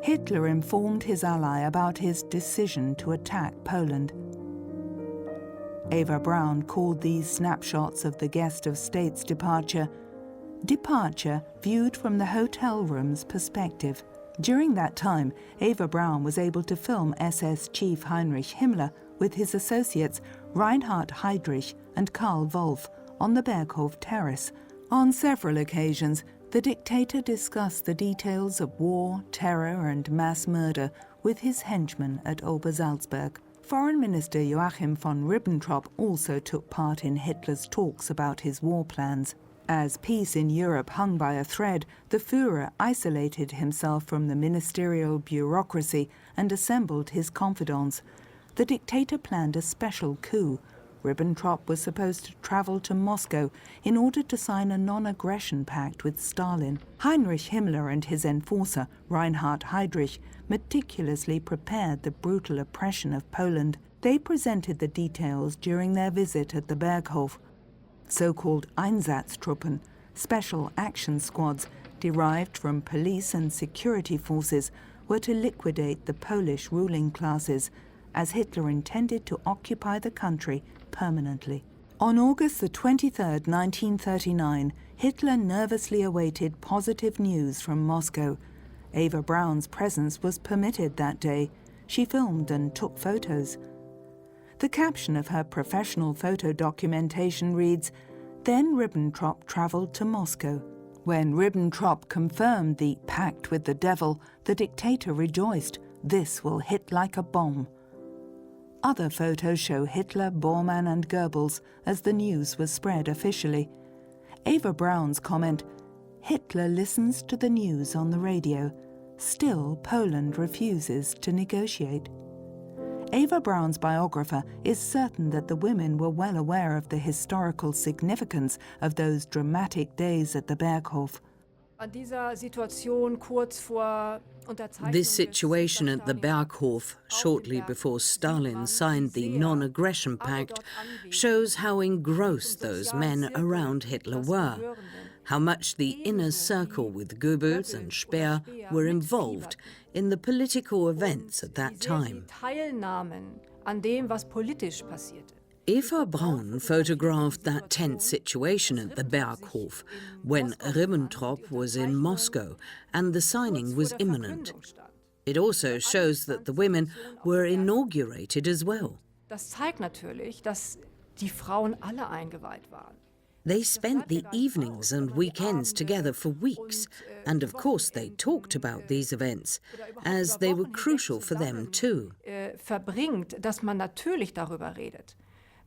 Hitler informed his ally about his decision to attack Poland. Eva Braun called these snapshots of the guest of state's departure viewed from the hotel room's perspective, During that time, Eva Braun was able to film SS Chief Heinrich Himmler with his associates Reinhard Heydrich and Karl Wolff on the Berghof terrace. On several occasions, the dictator discussed the details of war, terror and mass murder with his henchmen at Obersalzberg. Foreign Minister Joachim von Ribbentrop also took part in Hitler's talks about his war plans. As peace in Europe hung by a thread, the Fuhrer isolated himself from the ministerial bureaucracy and assembled his confidants. The dictator planned a special coup. Ribbentrop was supposed to travel to Moscow in order to sign a non-aggression pact with Stalin. Heinrich Himmler and his enforcer, Reinhard Heydrich, meticulously prepared the brutal oppression of Poland. They presented the details during their visit at the Berghof. So-called Einsatztruppen, special action squads derived from police and security forces, were to liquidate the Polish ruling classes, as Hitler intended to occupy the country permanently. On August the 23rd, 1939, Hitler nervously awaited positive news from Moscow. Eva Braun's presence was permitted that day. She filmed and took photos. The caption of her professional photo documentation reads, "Then Ribbentrop travelled to Moscow." When Ribbentrop confirmed the pact with the devil, the dictator rejoiced. "This will hit like a bomb." Other photos show Hitler, Bormann and Goebbels as the news was spread officially. Eva Braun's comment, "Hitler listens to the news on the radio. Still, Poland refuses to negotiate." Eva Braun's biographer is certain that the women were well aware of the historical significance of those dramatic days at the Berghof. This situation at the Berghof, shortly before Stalin signed the non-aggression pact, shows how engrossed those men around Hitler were, how much the inner circle with Goebbels and Speer were involved in the political events at that time. Eva Braun photographed that tense situation at the Berghof when Ribbentrop was in Moscow and the signing was imminent. It also shows that the women were inaugurated as well. They spent the evenings and weekends together for weeks, and of course they talked about these events, as they were crucial for them too.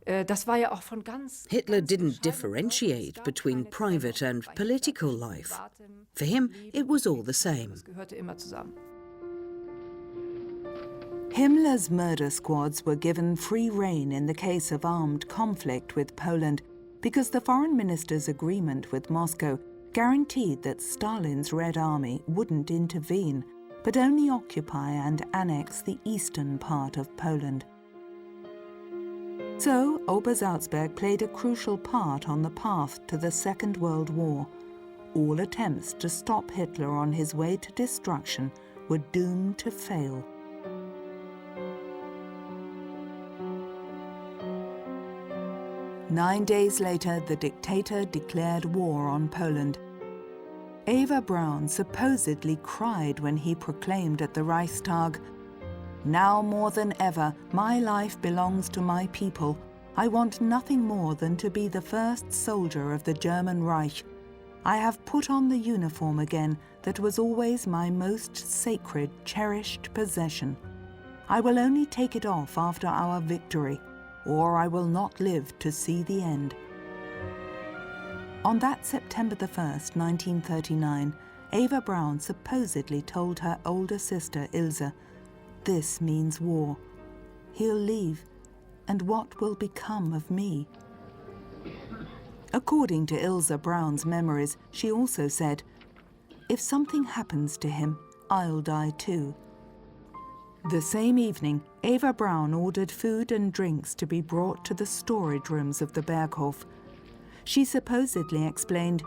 Hitler didn't differentiate between private and political life. For him, it was all the same. Himmler's murder squads were given free rein in the case of armed conflict with Poland because the foreign minister's agreement with Moscow guaranteed that Stalin's Red Army wouldn't intervene, but only occupy and annex the eastern part of Poland. So, Obersalzberg played a crucial part on the path to the Second World War. All attempts to stop Hitler on his way to destruction were doomed to fail. Nine days later, the dictator declared war on Poland. Eva Braun supposedly cried when he proclaimed at the Reichstag, "Now more than ever, my life belongs to my people. I want nothing more than to be the first soldier of the German Reich. I have put on the uniform again that was always my most sacred, cherished possession. I will only take it off after our victory, or I will not live to see the end." On that September the 1st, 1939, Eva Braun supposedly told her older sister Ilse, "This means war. He'll leave, and what will become of me?" According to Ilse Braun's memories, she also said, "If something happens to him, I'll die too." The same evening, Eva Braun ordered food and drinks to be brought to the storage rooms of the Berghof. She supposedly explained,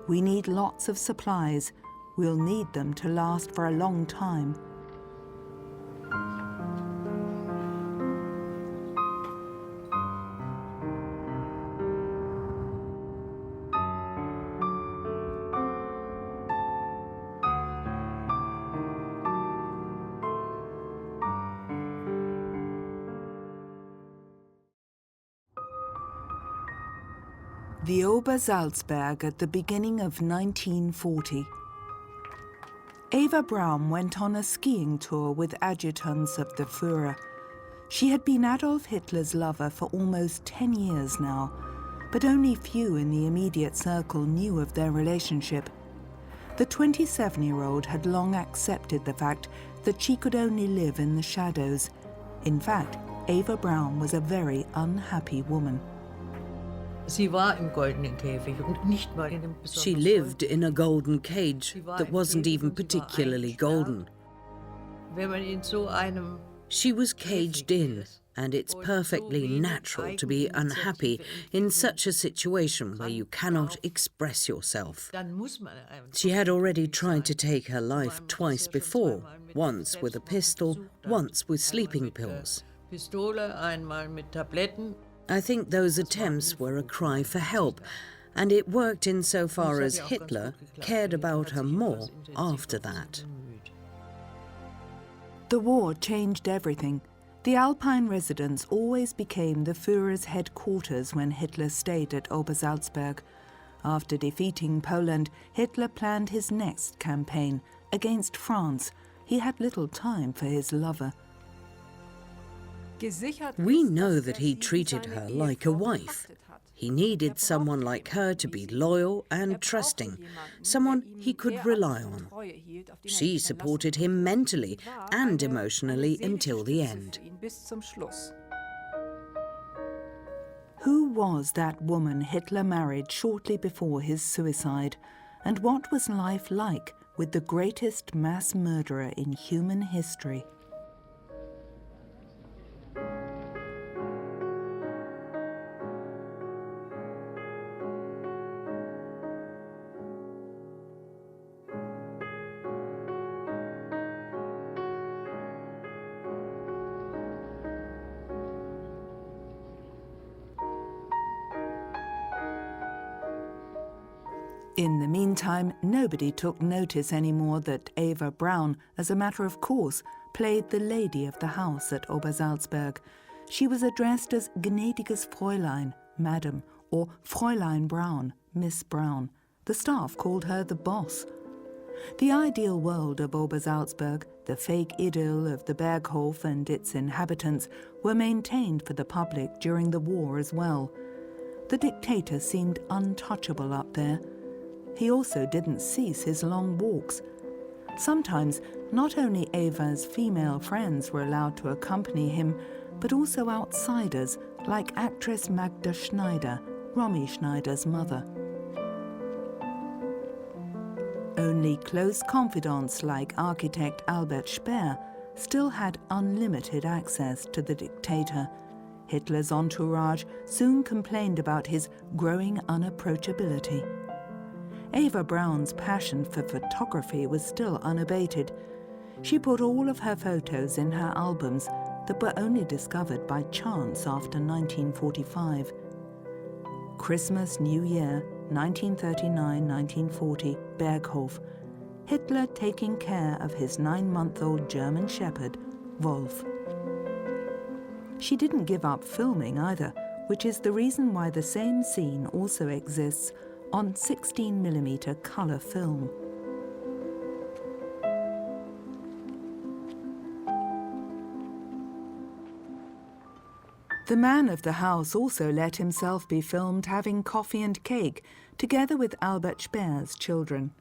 "We need lots of supplies. We'll need them to last for a long time." The Obersalzberg at the beginning of 1940. Eva Braun went on a skiing tour with adjutants of the Fuhrer. She had been Adolf Hitler's lover for almost 10 years now, but only few in the immediate circle knew of their relationship. The 27-year-old had long accepted the fact that she could only live in the shadows. In fact, Eva Braun was a very unhappy woman. Sie war im goldenen Käfig und nicht mal in dem She lived in a golden cage that wasn't even particularly golden. Wenn man in so einem She was caged in, and it's perfectly natural to be unhappy in such a situation where you cannot express yourself. dann muss man She had already tried to take her life twice before, once with a pistol, once with sleeping pills. Pistole, einmal mit Tabletten. I think those attempts were a cry for help, and it worked insofar as Hitler cared about her more after that. The war changed everything. The Alpine residence always became the Führer's headquarters when Hitler stayed at Obersalzberg. After defeating Poland, Hitler planned his next campaign against France. He had little time for his lover. We know that he treated her like a wife. He needed someone like her to be loyal and trusting, someone he could rely on. She supported him mentally and emotionally until the end. Who was that woman Hitler married shortly before his suicide? And what was life like with the greatest mass murderer in human history? In the meantime, nobody took notice anymore that Eva Braun, as a matter of course, played the lady of the house at Obersalzberg. She was addressed as gnädiges Fräulein, Madam, or Fräulein Braun, Miss Braun. The staff called her the boss. The ideal world of Obersalzberg, the fake idyll of the Berghof and its inhabitants, were maintained for the public during the war as well. The dictator seemed untouchable up there. He also didn't cease his long walks. Sometimes, not only Eva's female friends were allowed to accompany him, but also outsiders like actress Magda Schneider, Romy Schneider's mother. Only close confidants like architect Albert Speer still had unlimited access to the dictator. Hitler's entourage soon complained about his growing unapproachability. Eva Braun's passion for photography was still unabated. She put all of her photos in her albums that were only discovered by chance after 1945. Christmas, New Year, 1939-1940, Berghof. Hitler taking care of his 9-month-old German shepherd, Wolf. She didn't give up filming either, which is the reason why the same scene also exists on 16mm colour film. The man of the house also let himself be filmed having coffee and cake, together with Albert Speer's children.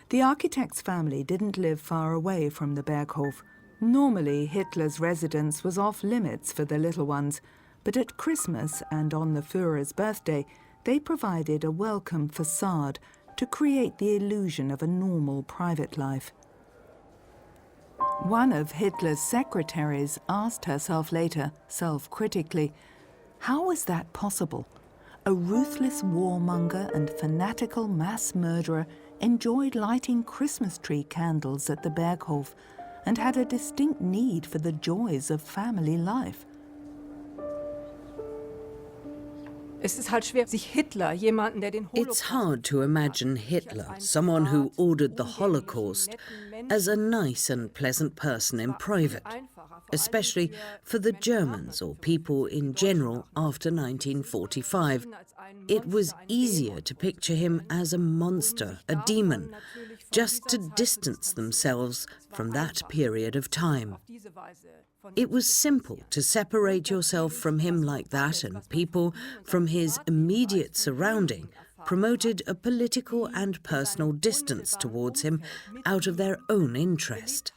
The architect's family didn't live far away from the Berghof. Normally, Hitler's residence was off limits for the little ones, but at Christmas and on the Führer's birthday, they provided a welcome facade to create the illusion of a normal private life. One of Hitler's secretaries asked herself later, self-critically, how was that possible? A ruthless warmonger and fanatical mass murderer enjoyed lighting Christmas tree candles at the Berghof and had a distinct need for the joys of family life. It's hard to imagine Hitler, someone who ordered the Holocaust, as a nice and pleasant person in private. especially for the Germans or people in general after 1945. It was easier to picture him as a monster, a demon, just to distance themselves from that period of time. It was simple to separate yourself from him like that, and people from his immediate surrounding promoted a political and personal distance towards him out of their own interest.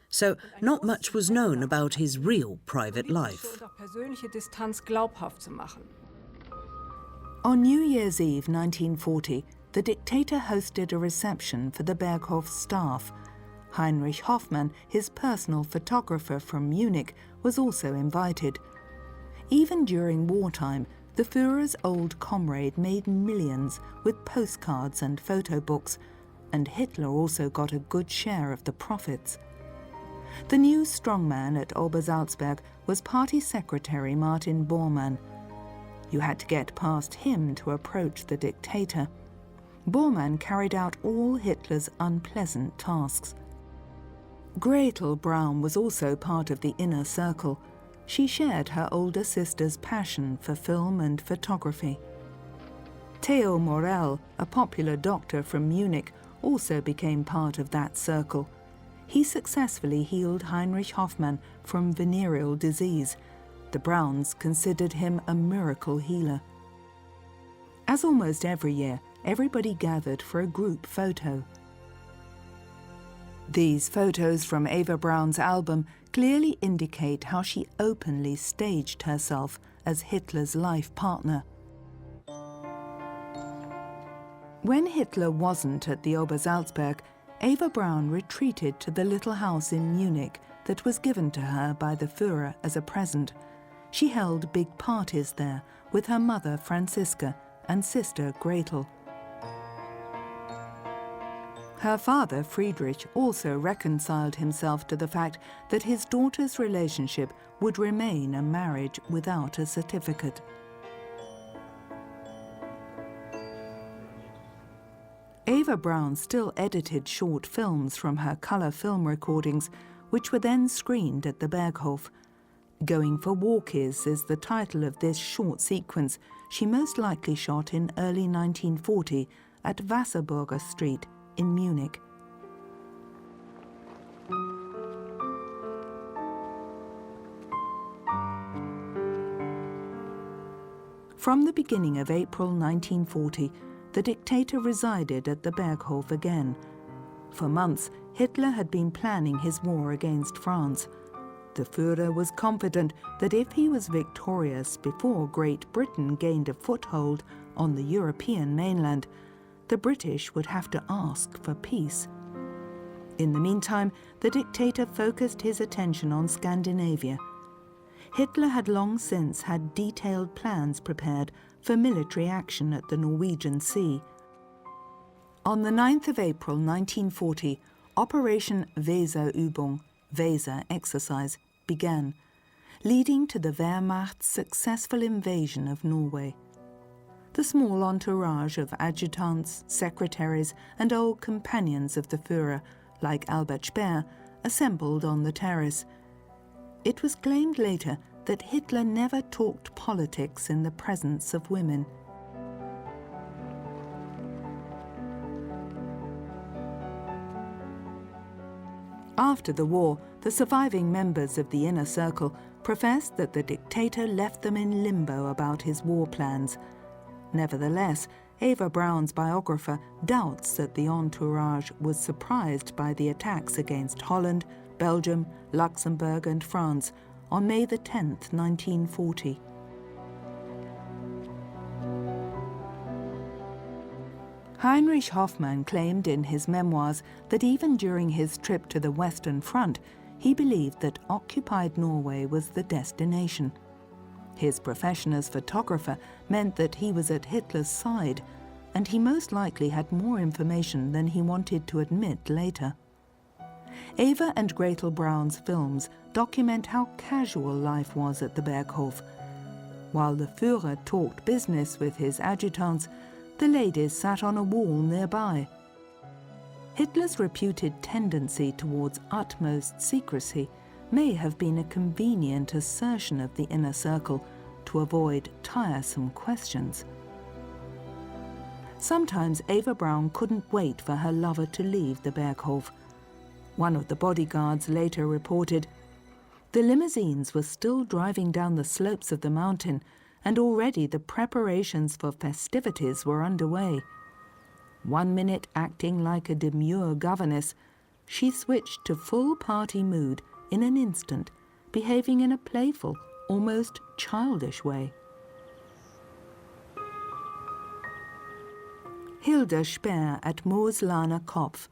So not much was known about his real private life. On New Year's Eve 1940, the dictator hosted a reception for the Berghof staff. Heinrich Hoffmann, his personal photographer from Munich, was also invited. Even during wartime, the Fuhrer's old comrade made millions with postcards and photo books, and Hitler also got a good share of the profits. The new strongman at Obersalzberg was party secretary Martin Bormann. You had to get past him to approach the dictator. Bormann carried out all Hitler's unpleasant tasks. Eva Braun was also part of the inner circle. She shared her older sister's passion for film and photography. Theo Morell, a popular doctor from Munich, also became part of that circle. He successfully healed Heinrich Hoffmann from venereal disease. The Brauns considered him a miracle healer. As almost every year, everybody gathered for a group photo. These photos from Eva Braun's album clearly indicate how she openly staged herself as Hitler's life partner. When Hitler wasn't at the Obersalzberg, Eva Braun retreated to the little house in Munich that was given to her by the Fuhrer as a present. She held big parties there with her mother Franziska and sister Gretel. Her father, Friedrich, also reconciled himself to the fact that his daughter's relationship would remain a marriage without a certificate. Eva Braun still edited short films from her colour film recordings, which were then screened at the Berghof. Going for Walkies is the title of this short sequence she most likely shot in early 1940 at Wasserburger Street in Munich. From the beginning of April 1940, the dictator resided at the Berghof again. For months, Hitler had been planning his war against France. The Führer was confident that if he was victorious before Great Britain gained a foothold on the European mainland, the British would have to ask for peace. In the meantime, the dictator focused his attention on Scandinavia. Hitler had long since had detailed plans prepared for military action at the Norwegian Sea. On the 9th of April 1940, Operation Weserübung, Weser exercise, began, leading to the Wehrmacht's successful invasion of Norway. The small entourage of adjutants, secretaries, and old companions of the Führer, like Albert Speer, assembled on the terrace. It was claimed later that Hitler never talked politics in the presence of women. After the war, the surviving members of the inner circle professed that the dictator left them in limbo about his war plans. Nevertheless, Eva Braun's biographer doubts that the entourage was surprised by the attacks against Holland, Belgium, Luxembourg and France on May the 10th, 1940. Heinrich Hoffmann claimed in his memoirs that even during his trip to the Western Front, he believed that occupied Norway was the destination. His profession as photographer meant that he was at Hitler's side, and he most likely had more information than he wanted to admit later. Eva and Gretel Braun's films document how casual life was at the Berghof. While the Führer talked business with his adjutants, the ladies sat on a wall nearby. Hitler's reputed tendency towards utmost secrecy may have been a convenient assertion of the inner circle to avoid tiresome questions. Sometimes Eva Braun couldn't wait for her lover to leave the Berghof. One of the bodyguards later reported, "The limousines were still driving down the slopes of the mountain, and already the preparations for festivities were underway. 1 minute acting like a demure governess, she switched to full party mood in an instant, behaving in a playful, almost childish way." Hilda Speer at Mooslaner Kopf.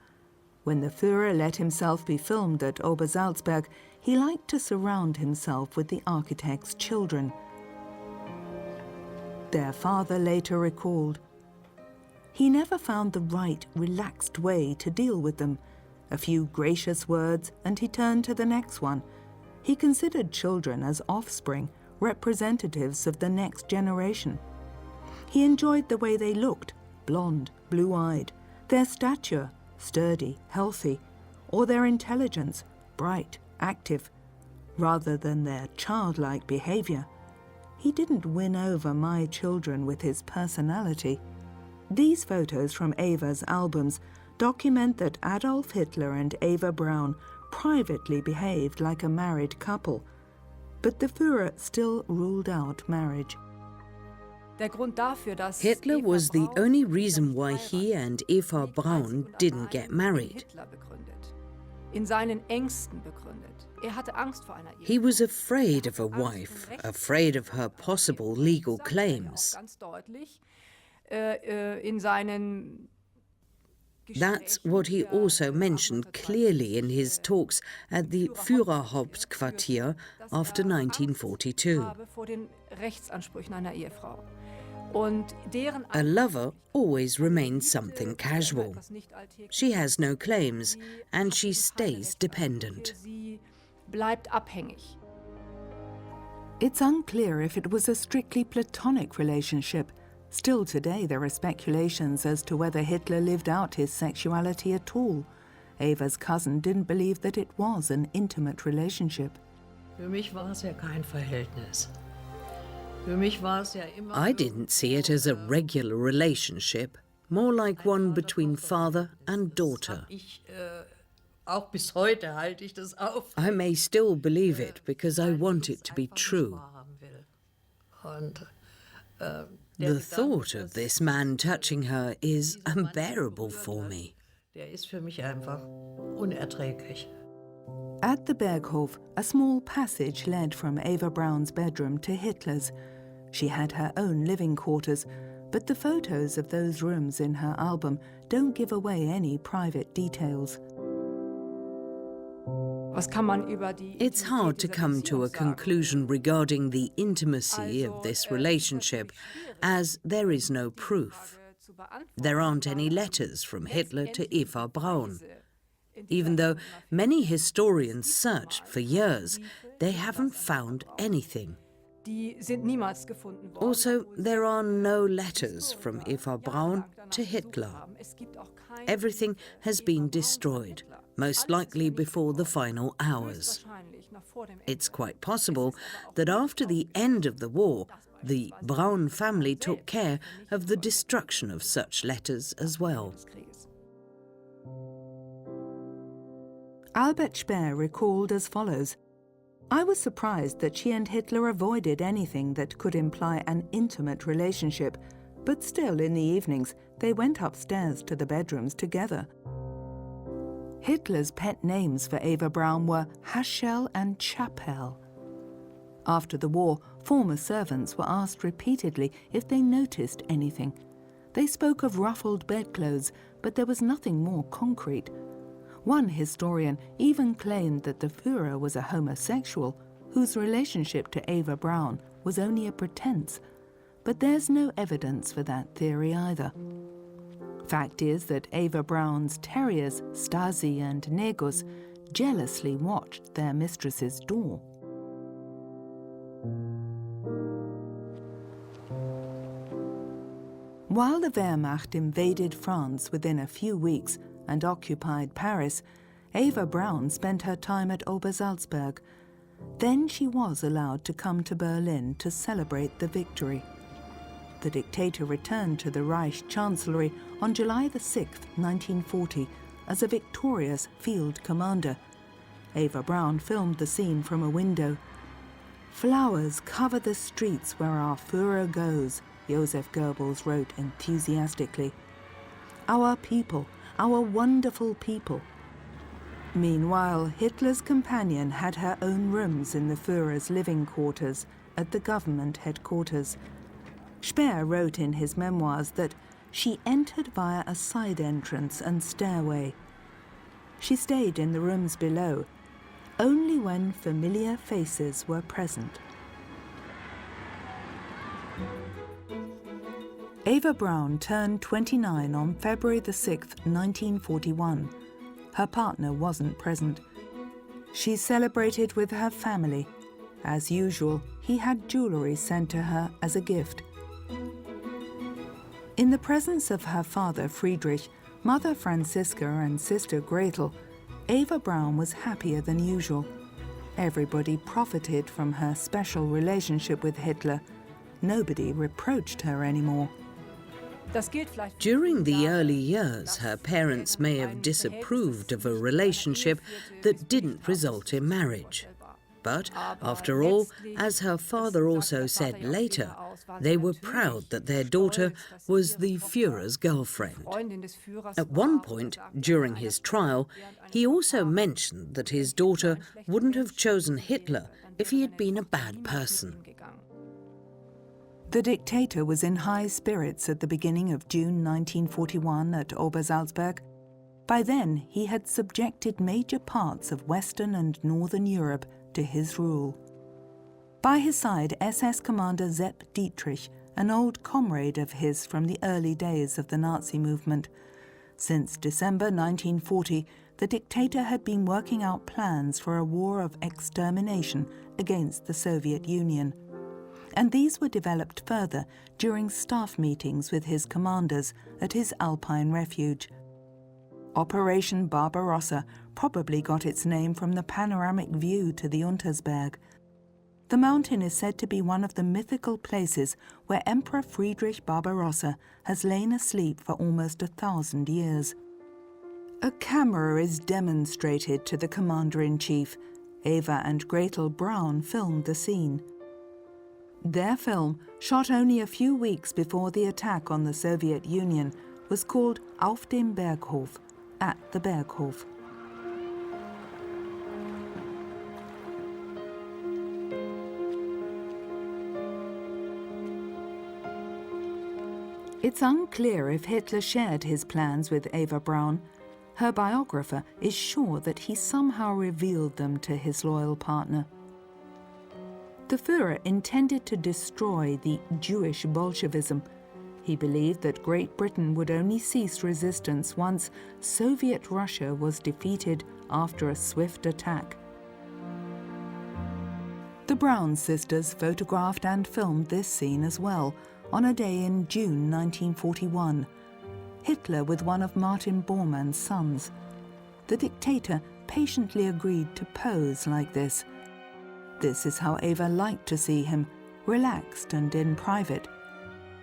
When the Fuhrer let himself be filmed at Obersalzberg, he liked to surround himself with the architect's children. Their father later recalled, "He never found the right, relaxed way to deal with them. A few gracious words and he turned to the next one. He considered children as offspring, representatives of the next generation. He enjoyed the way they looked, blonde, blue-eyed, their stature, sturdy, healthy, or their intelligence, bright, active, rather than their childlike behavior. He didn't win over my children with his personality." These photos from Eva's albums document that Adolf Hitler and Eva Braun privately behaved like a married couple, but the Fuhrer still ruled out marriage. Hitler was the only reason why he and Eva Braun didn't get married. He was afraid of a wife, afraid of her possible legal claims. That's what he also mentioned clearly in his talks at the Führerhauptquartier after 1942. A lover always remains something casual. She has no claims, and she stays dependent. It's unclear if it was a strictly platonic relationship. Still today there are speculations as to whether Hitler lived out his sexuality at all. Eva's cousin didn't believe that it was an intimate relationship. Für mich war es ja kein Verhältnis. I didn't see it as a regular relationship, more like one between father and daughter. Auch bis heute halte ich das auf. I may still believe it because I want it to be true. The thought of this man touching her is unbearable for me. Der ist für mich einfach unerträglich. At the Berghof, a small passage led from Eva Braun's bedroom to Hitler's. She had her own living quarters, but the photos of those rooms in her album don't give away any private details. It's hard to come to a conclusion regarding the intimacy of this relationship, as there is no proof. There aren't any letters from Hitler to Eva Braun. Even though many historians searched for years, they haven't found anything. Also, there are no letters from Eva Braun to Hitler. Everything has been destroyed, most likely before the final hours. It's quite possible that after the end of the war, the Braun family took care of the destruction of such letters as well. Albert Speer recalled as follows, "I was surprised that she and Hitler avoided anything that could imply an intimate relationship, but still in the evenings they went upstairs to the bedrooms together." Hitler's pet names for Eva Braun were Haschel and Chapelle. After the war, former servants were asked repeatedly if they noticed anything. They spoke of ruffled bedclothes, but there was nothing more concrete. One historian even claimed that the Fuhrer was a homosexual whose relationship to Eva Braun was only a pretense, but there's no evidence for that theory either. Fact is that Eva Braun's terriers, Stasi and Negus, jealously watched their mistress's door. While the Wehrmacht invaded France within a few weeks and occupied Paris, Eva Braun spent her time at Obersalzberg. Then she was allowed to come to Berlin to celebrate the victory. The dictator returned to the Reich Chancellery on July the 6th, 1940, as a victorious field commander. Eva Braun filmed the scene from a window. "Flowers cover the streets where our Fuhrer goes," Joseph Goebbels wrote enthusiastically. "Our people, our wonderful people." Meanwhile, Hitler's companion had her own rooms in the Führer's living quarters at the government headquarters. Speer wrote in his memoirs that she entered via a side entrance and stairway. She stayed in the rooms below, only when familiar faces were present. Eva Braun turned 29 on February the 6th, 1941. Her partner wasn't present. She celebrated with her family. As usual, he had jewelry sent to her as a gift. In the presence of her father Friedrich, mother Franziska and sister Gretel, Eva Braun was happier than usual. Everybody profited from her special relationship with Hitler. Nobody reproached her anymore. During the early years, her parents may have disapproved of a relationship that didn't result in marriage. But, after all, as her father also said later, they were proud that their daughter was the Führer's girlfriend. At one point, during his trial, he also mentioned that his daughter wouldn't have chosen Hitler if he had been a bad person. The dictator was in high spirits at the beginning of June 1941 at Obersalzberg. By then, he had subjected major parts of Western and Northern Europe to his rule. By his side, SS commander Sepp Dietrich, an old comrade of his from the early days of the Nazi movement. Since December 1940, the dictator had been working out plans for a war of extermination against the Soviet Union. And these were developed further during staff meetings with his commanders at his Alpine refuge. Operation Barbarossa probably got its name from the panoramic view to the Untersberg. The mountain is said to be one of the mythical places where Emperor Friedrich Barbarossa has lain asleep for almost 1,000 years. A camera is demonstrated to the commander-in-chief. Eva and Gretel Braun filmed the scene. Their film, shot only a few weeks before the attack on the Soviet Union, was called Auf dem Berghof, at the Berghof. It's unclear if Hitler shared his plans with Eva Braun. Her biographer is sure that he somehow revealed them to his loyal partner. The Führer intended to destroy the Jewish Bolshevism. He believed that Great Britain would only cease resistance once Soviet Russia was defeated after a swift attack. The Braun sisters photographed and filmed this scene as well, on a day in June 1941. Hitler with one of Martin Bormann's sons. The dictator patiently agreed to pose like this. This is how Eva liked to see him, relaxed and in private.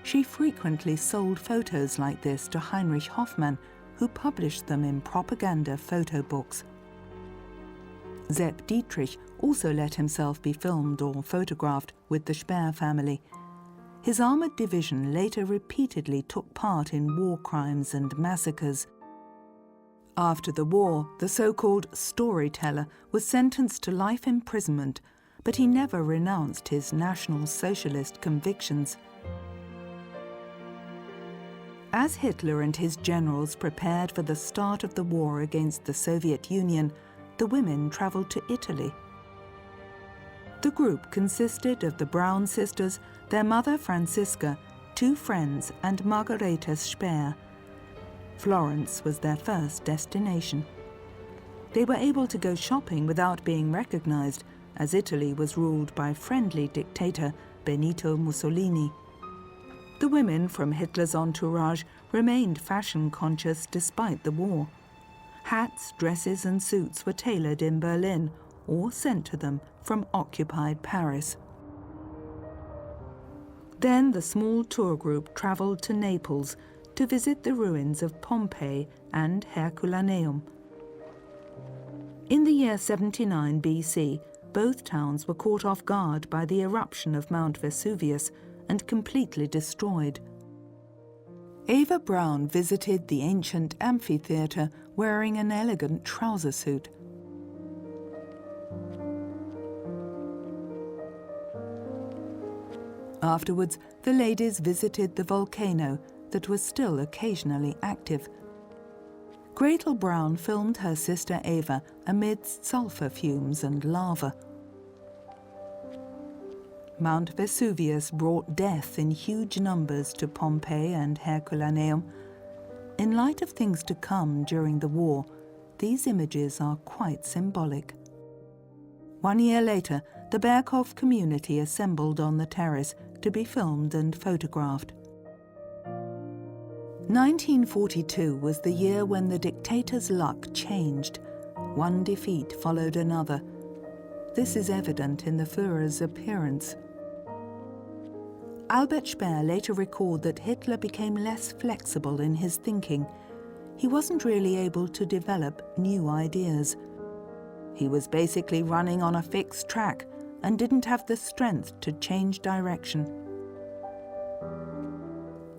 She frequently sold photos like this to Heinrich Hoffmann, who published them in propaganda photo books. Sepp Dietrich also let himself be filmed or photographed with the Speer family. His armoured division later repeatedly took part in war crimes and massacres. After the war, the so-called storyteller was sentenced to life imprisonment, but he never renounced his National Socialist convictions. As Hitler and his generals prepared for the start of the war against the Soviet Union, the women travelled to Italy. The group consisted of the Braun sisters, their mother Franziska, two friends, and Margareta Speer. Florence was their first destination. They were able to go shopping without being recognized, as Italy was ruled by friendly dictator Benito Mussolini. The women from Hitler's entourage remained fashion-conscious despite the war. Hats, dresses and suits were tailored in Berlin or sent to them from occupied Paris. Then the small tour group travelled to Naples to visit the ruins of Pompeii and Herculaneum. In the year 79 BC, both towns were caught off guard by the eruption of Mount Vesuvius and completely destroyed. Eva Braun visited the ancient amphitheatre wearing an elegant trouser suit. Afterwards, the ladies visited the volcano that was still occasionally active. Gretel Braun filmed her sister Eva amidst sulfur fumes and lava. Mount Vesuvius brought death in huge numbers to Pompeii and Herculaneum. In light of things to come during the war, these images are quite symbolic. 1 year later, the Berghof community assembled on the terrace to be filmed and photographed. 1942 was the year when the dictator's luck changed. One defeat followed another. This is evident in the Fuhrer's appearance. Albert Speer later recalled that Hitler became less flexible in his thinking. He wasn't really able to develop new ideas. He was basically running on a fixed track and didn't have the strength to change direction.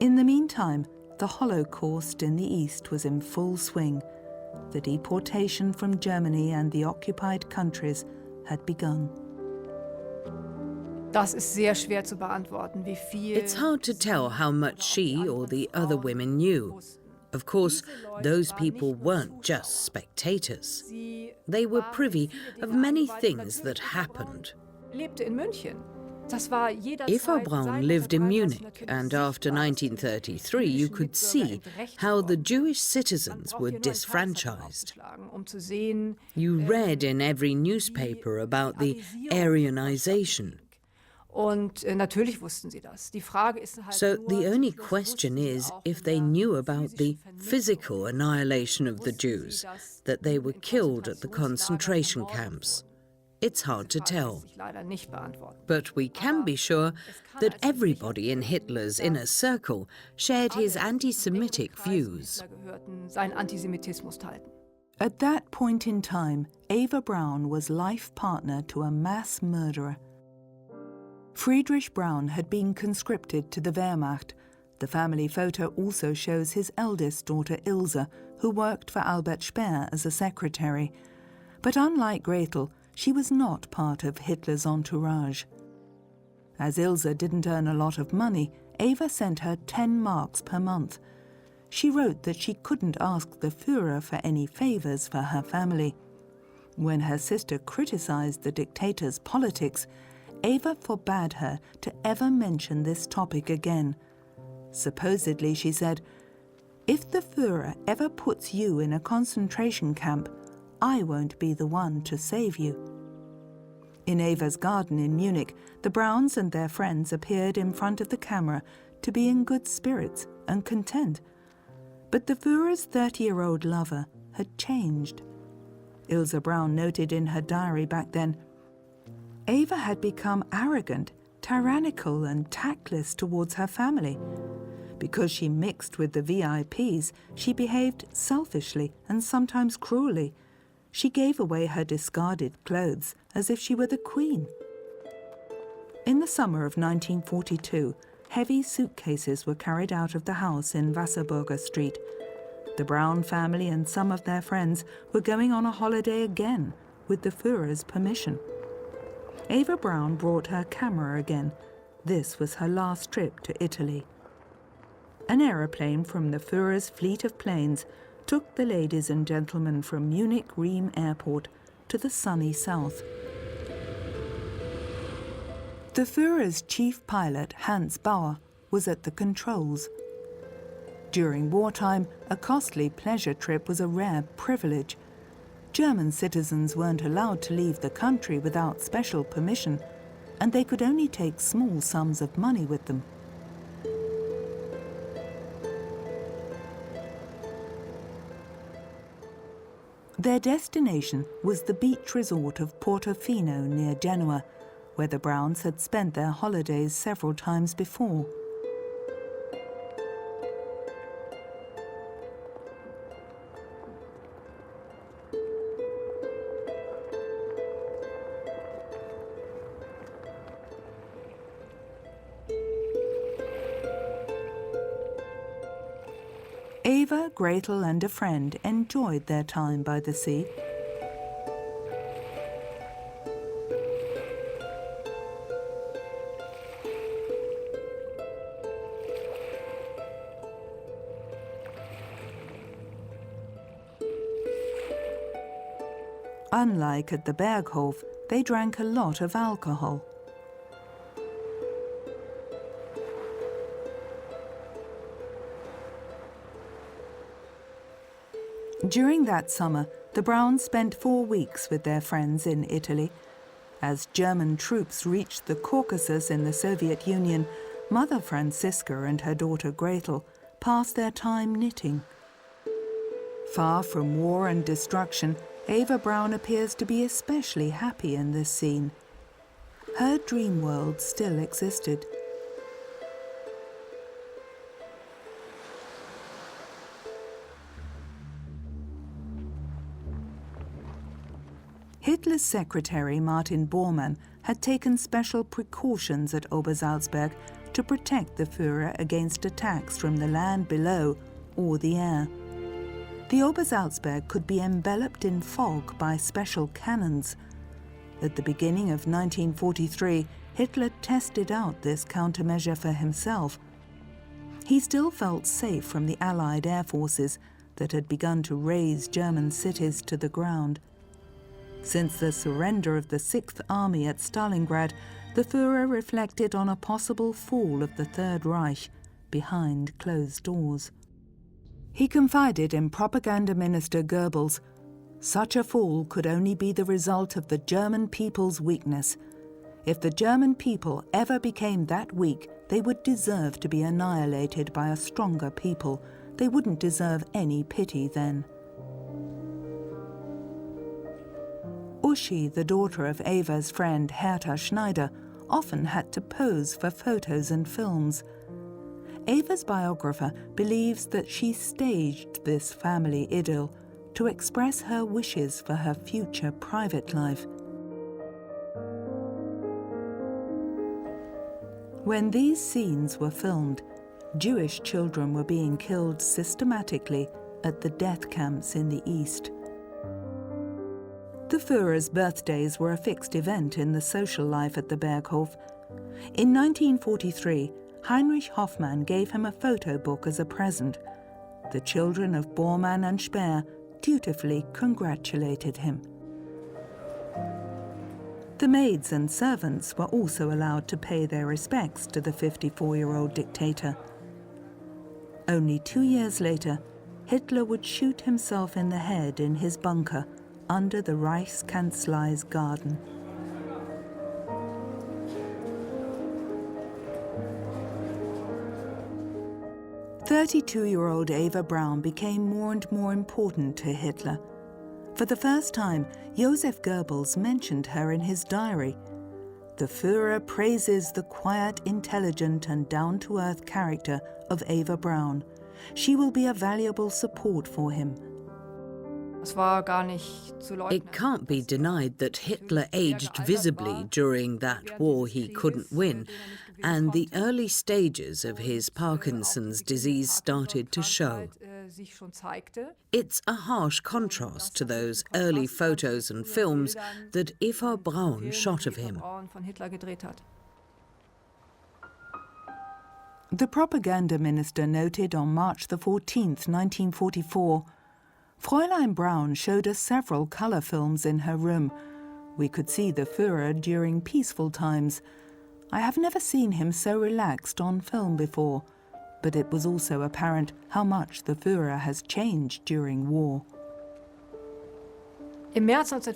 In the meantime, the Holocaust in the East was in full swing. The deportation from Germany and the occupied countries had begun. Das ist sehr schwer zu beantworten, wie viel. It's hard to tell how much she or the other women knew. Of course, those people weren't just spectators. They were privy of many things that happened. Eva Braun lived in Munich, and after 1933 you could see how the Jewish citizens were disfranchised. You read in every newspaper about the Aryanization. So the only question is if they knew about the physical annihilation of the Jews, that they were killed at the concentration camps. It's hard to tell. But we can be sure that everybody in Hitler's inner circle shared his anti-Semitic views. At that point in time, Eva Braun was life partner to a mass murderer. Friedrich Braun had been conscripted to the Wehrmacht. The family photo also shows his eldest daughter Ilse, who worked for Albert Speer as a secretary. But unlike Gretel, she was not part of Hitler's entourage. As Ilse didn't earn a lot of money, Eva sent her 10 marks per month. She wrote that she couldn't ask the Fuhrer for any favors for her family. When her sister criticized the dictator's politics, Eva forbade her to ever mention this topic again. Supposedly, she said, "If the Fuhrer ever puts you in a concentration camp, I won't be the one to save you." In Eva's garden in Munich, the Brauns and their friends appeared in front of the camera to be in good spirits and content. But the Fuhrer's 30-year-old lover had changed. Ilse Braun noted in her diary back then, "Eva had become arrogant, tyrannical and tactless towards her family. Because she mixed with the VIPs, she behaved selfishly and sometimes cruelly. She gave away her discarded clothes as if she were the queen." In the summer of 1942, heavy suitcases were carried out of the house in Wasserburger Street. The Braun family and some of their friends were going on a holiday again, with the Fuhrer's permission. Eva Braun brought her camera again. This was her last trip to Italy. An aeroplane from the Fuhrer's fleet of planes took the ladies and gentlemen from Munich-Riem Airport to the sunny south. The Fuhrer's chief pilot, Hans Bauer, was at the controls. During wartime, a costly pleasure trip was a rare privilege. German citizens weren't allowed to leave the country without special permission, and they could only take small sums of money with them. Their destination was the beach resort of Portofino near Genoa, where the Brauns had spent their holidays several times before. Eva, Gretel and a friend enjoyed their time by the sea. Unlike at the Berghof, they drank a lot of alcohol. During that summer, the Brauns spent 4 weeks with their friends in Italy. As German troops reached the Caucasus in the Soviet Union, Mother Franziska and her daughter Gretel passed their time knitting. Far from war and destruction, Eva Braun appears to be especially happy in this scene. Her dream world still existed. Hitler's secretary Martin Bormann had taken special precautions at Obersalzberg to protect the Fuhrer against attacks from the land below or the air. The Obersalzberg could be enveloped in fog by special cannons. At the beginning of 1943, Hitler tested out this countermeasure for himself. He still felt safe from the Allied air forces that had begun to raze German cities to the ground. Since the surrender of the 6th Army at Stalingrad, the Fuhrer reflected on a possible fall of the Third Reich behind closed doors. He confided in Propaganda Minister Goebbels, "Such a fall could only be the result of the German people's weakness. If the German people ever became that weak, they would deserve to be annihilated by a stronger people. They wouldn't deserve any pity then." Uschi, the daughter of Eva's friend Hertha Schneider, often had to pose for photos and films. Eva's biographer believes that she staged this family idyll to express her wishes for her future private life. When these scenes were filmed, Jewish children were being killed systematically at the death camps in the East. The Führer's birthdays were a fixed event in the social life at the Berghof. In 1943, Heinrich Hoffmann gave him a photo book as a present. The children of Bormann and Speer dutifully congratulated him. The maids and servants were also allowed to pay their respects to the 54-year-old dictator. Only 2 years later, Hitler would shoot himself in the head in his bunker under the Reichskanzlei's garden. "32-year-old Eva Braun became more and more important to Hitler. For the first time, Joseph Goebbels mentioned her in his diary. The Führer praises the quiet, intelligent and down-to-earth character of Eva Braun. She will be a valuable support for him." It can't be denied that Hitler aged visibly during that war he couldn't win, and the early stages of his Parkinson's disease started to show. It's a harsh contrast to those early photos and films that Eva Braun shot of him. The propaganda minister noted on March 14, 1944, "Fräulein Braun showed us several colour films in her room. We could see the Führer during peaceful times. I have never seen him so relaxed on film before, but it was also apparent how much the Führer has changed during war." In March of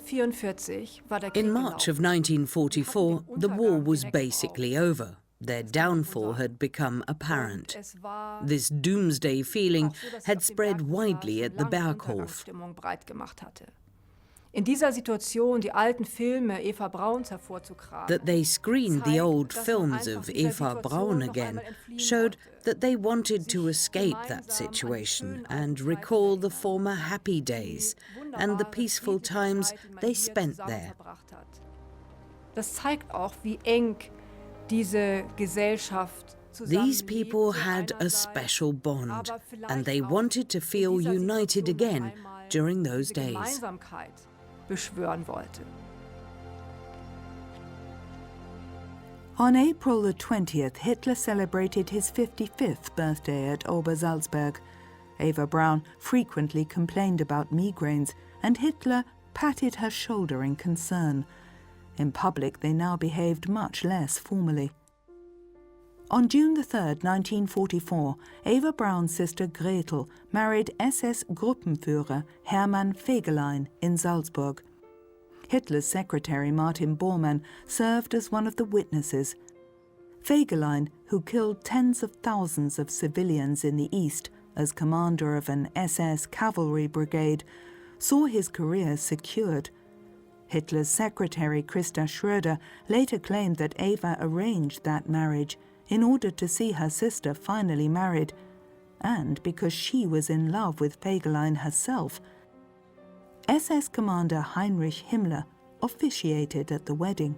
1944, the war was basically over. Their downfall had become apparent. This doomsday feeling had spread widely at the Berghof. In dieser Situation die alten Filme Eva Brauns hervorzukramen. That they screened the old films of Eva Braun again showed that they wanted to escape that situation and recall the former happy days and the peaceful times they spent there. Das zeigt auch, wie eng diese Gesellschaft These people had a special bond, and they wanted to feel united again during those days. Beschwören wollte. On April the 20th, Hitler celebrated his 55th birthday at Obersalzberg. Eva Braun frequently complained about migraines, and Hitler patted her shoulder in concern. In public, they now behaved much less formally. On June the 3rd, 1944, Eva Braun's sister Gretel married SS Gruppenführer Hermann Fegelein in Salzburg. Hitler's secretary Martin Bormann served as one of the witnesses. Fegelein, who killed tens of thousands of civilians in the East as commander of an SS cavalry brigade, saw his career secured. Hitler's secretary Christa Schröder later claimed that Eva arranged that marriage in order to see her sister finally married, and because she was in love with Fegelein herself. SS Commander Heinrich Himmler officiated at the wedding.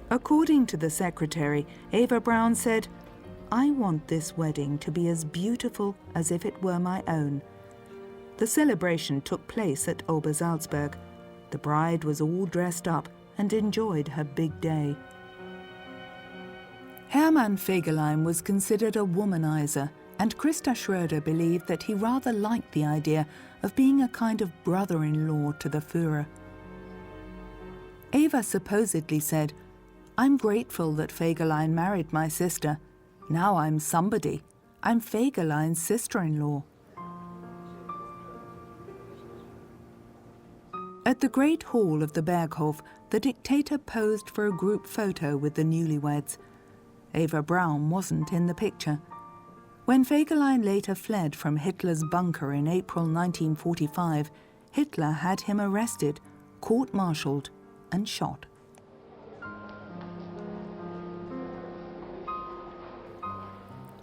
According to the secretary, Eva Braun said, "I want this wedding to be as beautiful as if it were my own." The celebration took place at Obersalzberg. The bride was all dressed up and enjoyed her big day. Hermann Fegelein was considered a womanizer, and Christa Schröder believed that he rather liked the idea of being a kind of brother-in-law to the Fuhrer. Eva supposedly said, "I'm grateful that Fegelein married my sister. Now I'm somebody. I'm Fegelein's sister-in-law." At the Great Hall of the Berghof, the dictator posed for a group photo with the newlyweds. Eva Braun wasn't in the picture. When Fegelein later fled from Hitler's bunker in April 1945, Hitler had him arrested, court-martialed, and shot.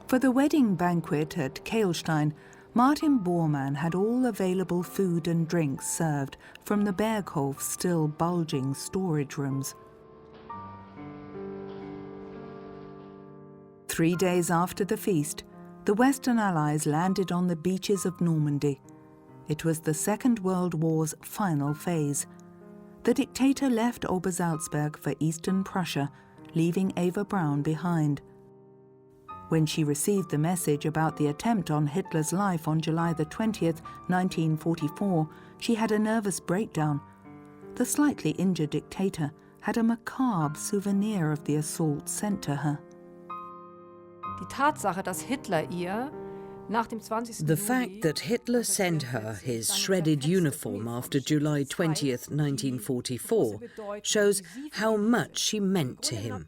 For the wedding banquet at Kehlstein, Martin Bormann had all available food and drinks served from the Berghof's still bulging storage rooms. 3 days after the feast, the Western Allies landed on the beaches of Normandy. It was the Second World War's final phase. The dictator left Obersalzberg for Eastern Prussia, leaving Eva Braun behind. When she received the message about the attempt on Hitler's life on July the 20th, 1944, she had a nervous breakdown. The slightly injured dictator had a macabre souvenir of the assault sent to her. Die Tatsache, dass Hitler ihr nach dem 20. The fact that Hitler sent her his shredded uniform after July 20th, 1944, shows how much she meant to him.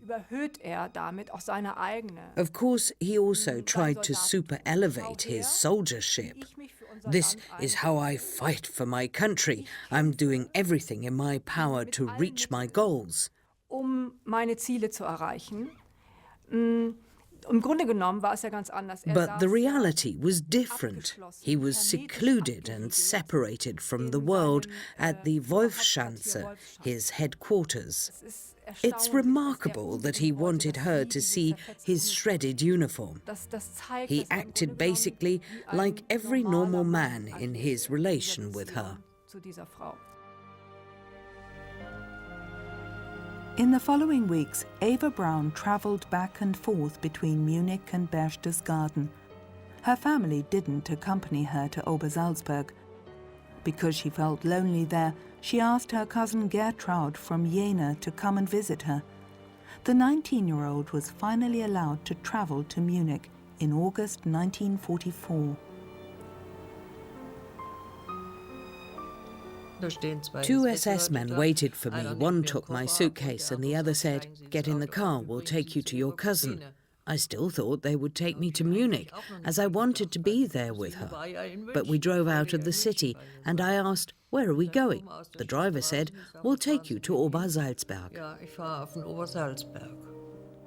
Of course, he also tried to super-elevate his soldiership. "This is how I fight for my country. I'm doing everything in my power to reach my goals." Meine Ziele zu erreichen. Im Grunde genommen war es ja ganz anders. But the reality was different. He was secluded and separated from the world at the Wolfschanze, his headquarters. It's remarkable that he wanted her to see his shredded uniform. He acted basically like every normal man in his relation with her. In the following weeks, Eva Braun travelled back and forth between Munich and Berchtesgaden. Her family didn't accompany her to Obersalzberg. Because she felt lonely there, she asked her cousin Gertraud from Jena to come and visit her. The 19-year-old was finally allowed to travel to Munich in August 1944. Two SS men waited for me. One took my suitcase and the other said, "Get in the car, we'll take you to your cousin." I still thought they would take me to Munich, as I wanted to be there with her. But we drove out of the city, and I asked, "Where are we going?" The driver said, "We'll take you to Obersalzberg."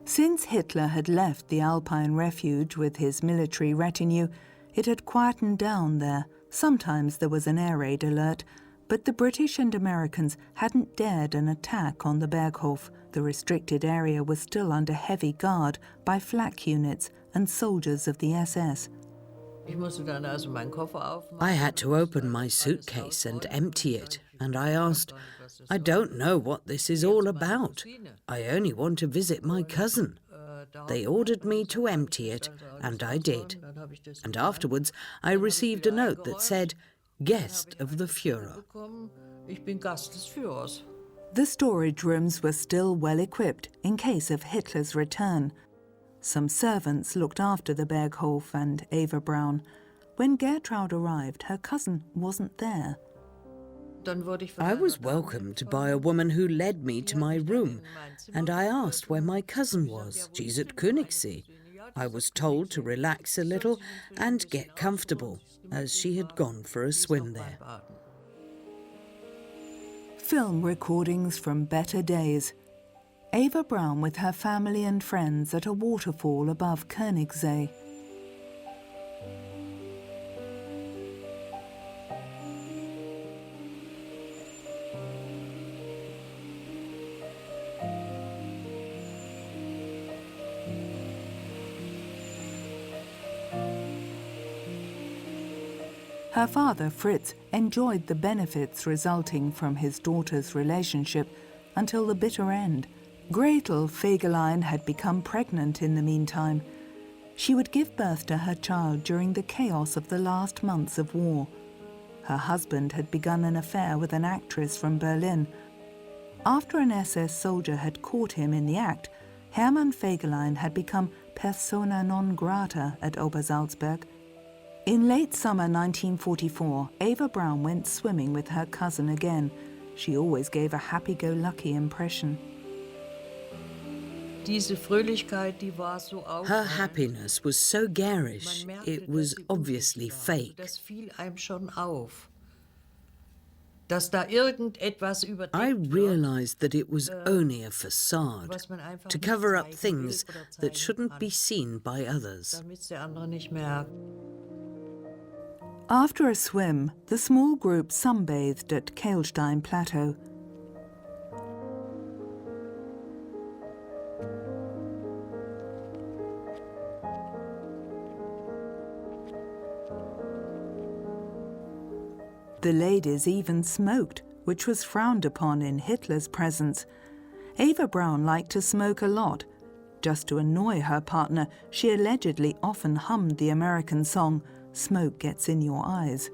Since Hitler had left the Alpine refuge with his military retinue, it had quietened down there. Sometimes there was an air raid alert, but the British and Americans hadn't dared an attack on the Berghof. The restricted area was still under heavy guard by flak units and soldiers of the SS. I had to open my suitcase and empty it, and I asked, "I don't know what this is all about. I only want to visit my cousin." They ordered me to empty it, and I did. And afterwards, I received a note that said, "Guest of the Fuhrer." The storage rooms were still well equipped in case of Hitler's return. Some servants looked after the Berghof and Eva Braun. When Gertraud arrived, her cousin wasn't there. I was welcomed by a woman who led me to my room, and I asked where my cousin was. "She's at Königssee." I was told to relax a little and get comfortable, as she had gone for a swim there. Film recordings from better days. Eva Braun with her family and friends at a waterfall above Königssee. Her father, Fritz, enjoyed the benefits resulting from his daughter's relationship until the bitter end. Gretel Fegelein had become pregnant in the meantime. She would give birth to her child during the chaos of the last months of war. Her husband had begun an affair with an actress from Berlin. After an SS soldier had caught him in the act, Hermann Fegelein had become persona non grata at Obersalzberg. In late summer 1944, Eva Braun went swimming with her cousin again. She always gave a happy-go-lucky impression. Her happiness was so garish, it was obviously fake. I realized that it was only a facade, to cover up things that shouldn't be seen by others. After a swim, the small group sunbathed at Kehlstein Plateau. The ladies even smoked, which was frowned upon in Hitler's presence. Eva Braun liked to smoke a lot. Just to annoy her partner, she allegedly often hummed the American song, "Smoke Gets in Your Eyes."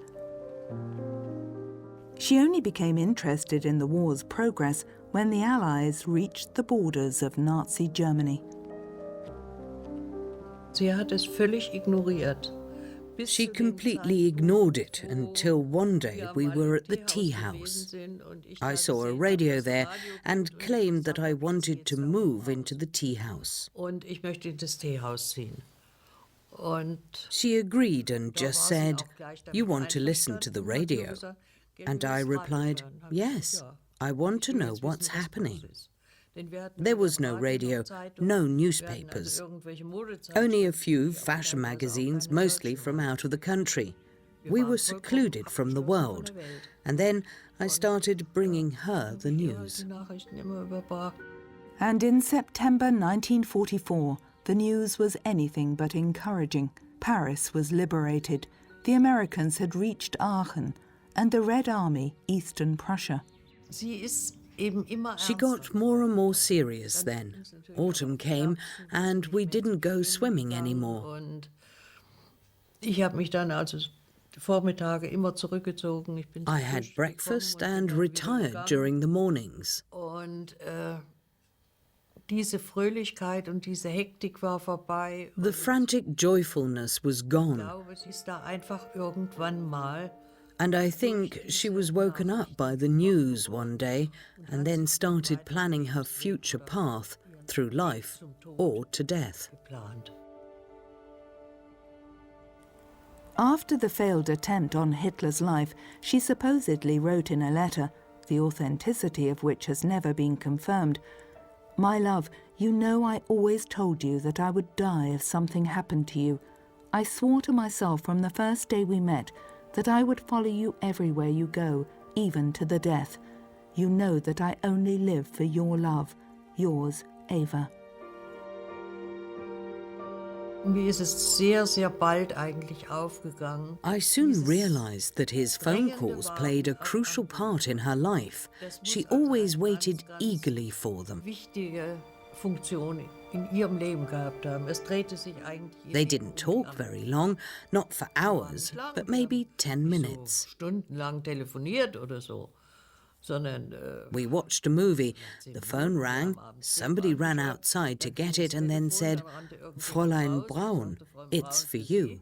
She only became interested in the war's progress when the Allies reached the borders of Nazi Germany. She completely ignored it until one day we were at the tea house. I saw a radio there and claimed that I wanted to move into the tea house. She agreed and just said, "You want to listen to the radio?" And I replied, "Yes, I want to know what's happening." There was no radio, no newspapers, only a few fashion magazines, mostly from out of the country. We were secluded from the world, and then I started bringing her the news. And in September 1944, the news was anything but encouraging. Paris was liberated, the Americans had reached Aachen, and the Red Army, Eastern Prussia. She got more and more serious then. Autumn came and we didn't go swimming anymore. I had breakfast and retired during the mornings. The frantic joyfulness was gone. And I think she was woken up by the news one day and then started planning her future path through life or to death. After the failed attempt on Hitler's life, she supposedly wrote in a letter, the authenticity of which has never been confirmed, "My love, you know I always told you that I would die if something happened to you. I swore to myself from the first day we met that I would follow you everywhere you go, even to the death. You know that I only live for your love. Yours, Eva." I soon realized that his phone calls played a crucial part in her life. She always waited eagerly for them. They didn't talk very long, not for hours, but maybe 10 minutes. We watched a movie. The phone rang, somebody ran outside to get it and then said, "Fräulein Braun, it's for you."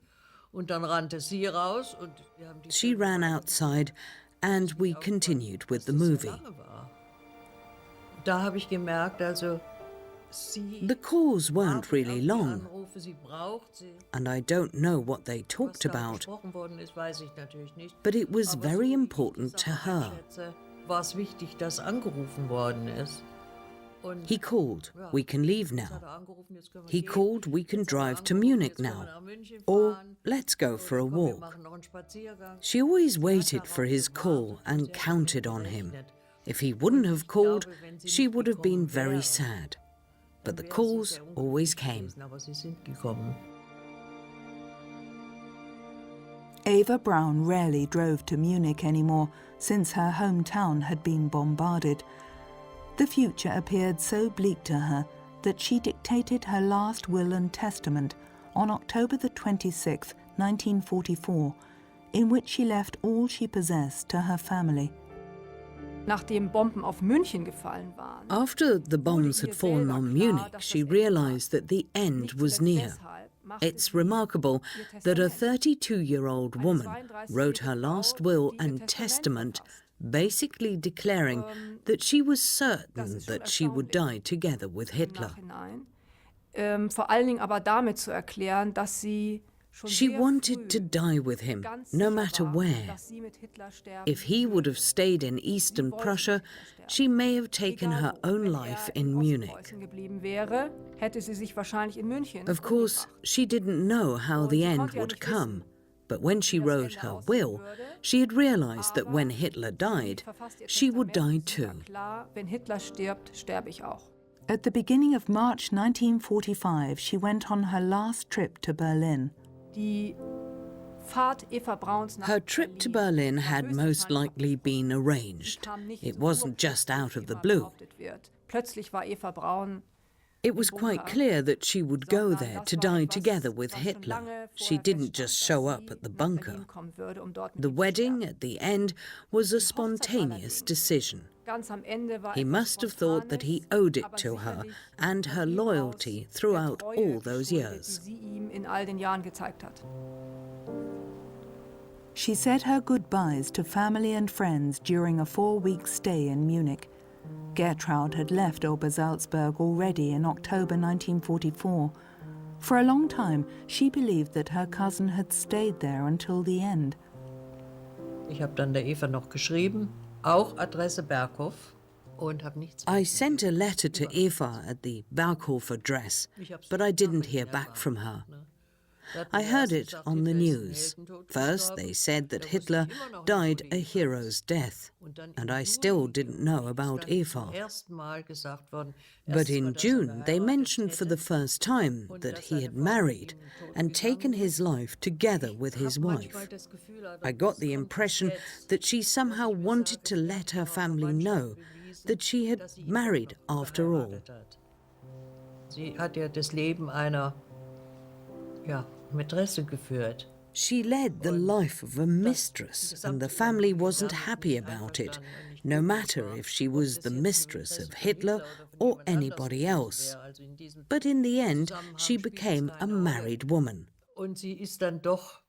She ran outside and we continued with the movie. The calls weren't really long, and I don't know what they talked about, but it was very important to her. He called, "We can leave now." He called, "We can drive to Munich now," or "Let's go for a walk." She always waited for his call and counted on him. If he wouldn't have called, she would have been very sad. But the calls always came. Eva Braun rarely drove to Munich anymore since her hometown had been bombarded. The future appeared so bleak to her that she dictated her last will and testament on October the 26th, 1944, in which she left all she possessed to her family. Nachdem Bomben auf München gefallen waren, After the bombs had fallen on Munich, she realized that the end was near. It's remarkable that a 32-year-old woman wrote her last will and testament, basically declaring that she was certain that she would die together with Hitler. Vor allen Dingen aber damit zu erklären, dass sie She wanted to die with him, no matter where. If he would have stayed in Eastern Prussia, she may have taken her own life in Munich. Of course, she didn't know how the end would come, but when she wrote her will, she had realized that when Hitler died, she would die too. At the beginning of March 1945, she went on her last trip to Berlin. Her trip to Berlin had most likely been arranged. It wasn't just out of the blue. It was quite clear that she would go there to die together with Hitler. She didn't just show up at the bunker. The wedding at the end was a spontaneous decision. He must have thought that he owed it to her and her loyalty throughout all those years. She said her goodbyes to family and friends during a 4-week stay in Munich. Gertraud had left Obersalzberg already in October 1944. For a long time, she believed that her cousin had stayed there until the end. Ich habe dann der Eva noch geschrieben, auch Adresse Berghof, und habe nichts. I sent a letter to Eva at the Berghof address, but I didn't hear back from her. I heard it on the news. First, they said that Hitler died a hero's death, and I still didn't know about Eva. But in June, they mentioned for the first time that he had married and taken his life together with his wife. I got the impression that she somehow wanted to let her family know that she had married after all. Sie hat ja das Leben einer Mätresse geführt. She led the life of a mistress, and the family wasn't happy about it, no matter if she was the mistress of Hitler or anybody else. But in the end, she became a married woman. Und sie ist dann doch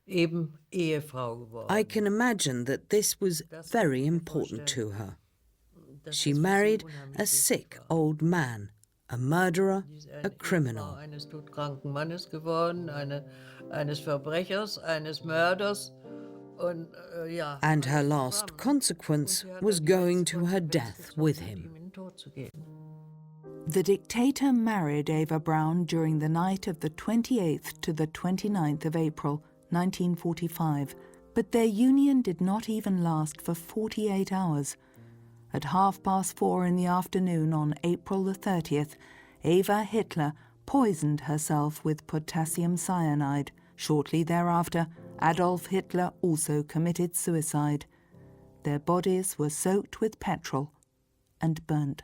eben Ehefrau geworden. I can imagine that this was very important to her. She married a sick old man, a murderer, a criminal. Eines todkranken Mannes geworden, eines Verbrechers, eines Mörders. And her last consequence was going to her death with him. The dictator married Eva Braun during the night of the 28th to the 29th of April 1945, but their union did not even last for 48 hours. At 4:30 in the afternoon on April the 30th, Eva Hitler poisoned herself with potassium cyanide. Shortly thereafter, Adolf Hitler also committed suicide. Their bodies were soaked with petrol and burnt.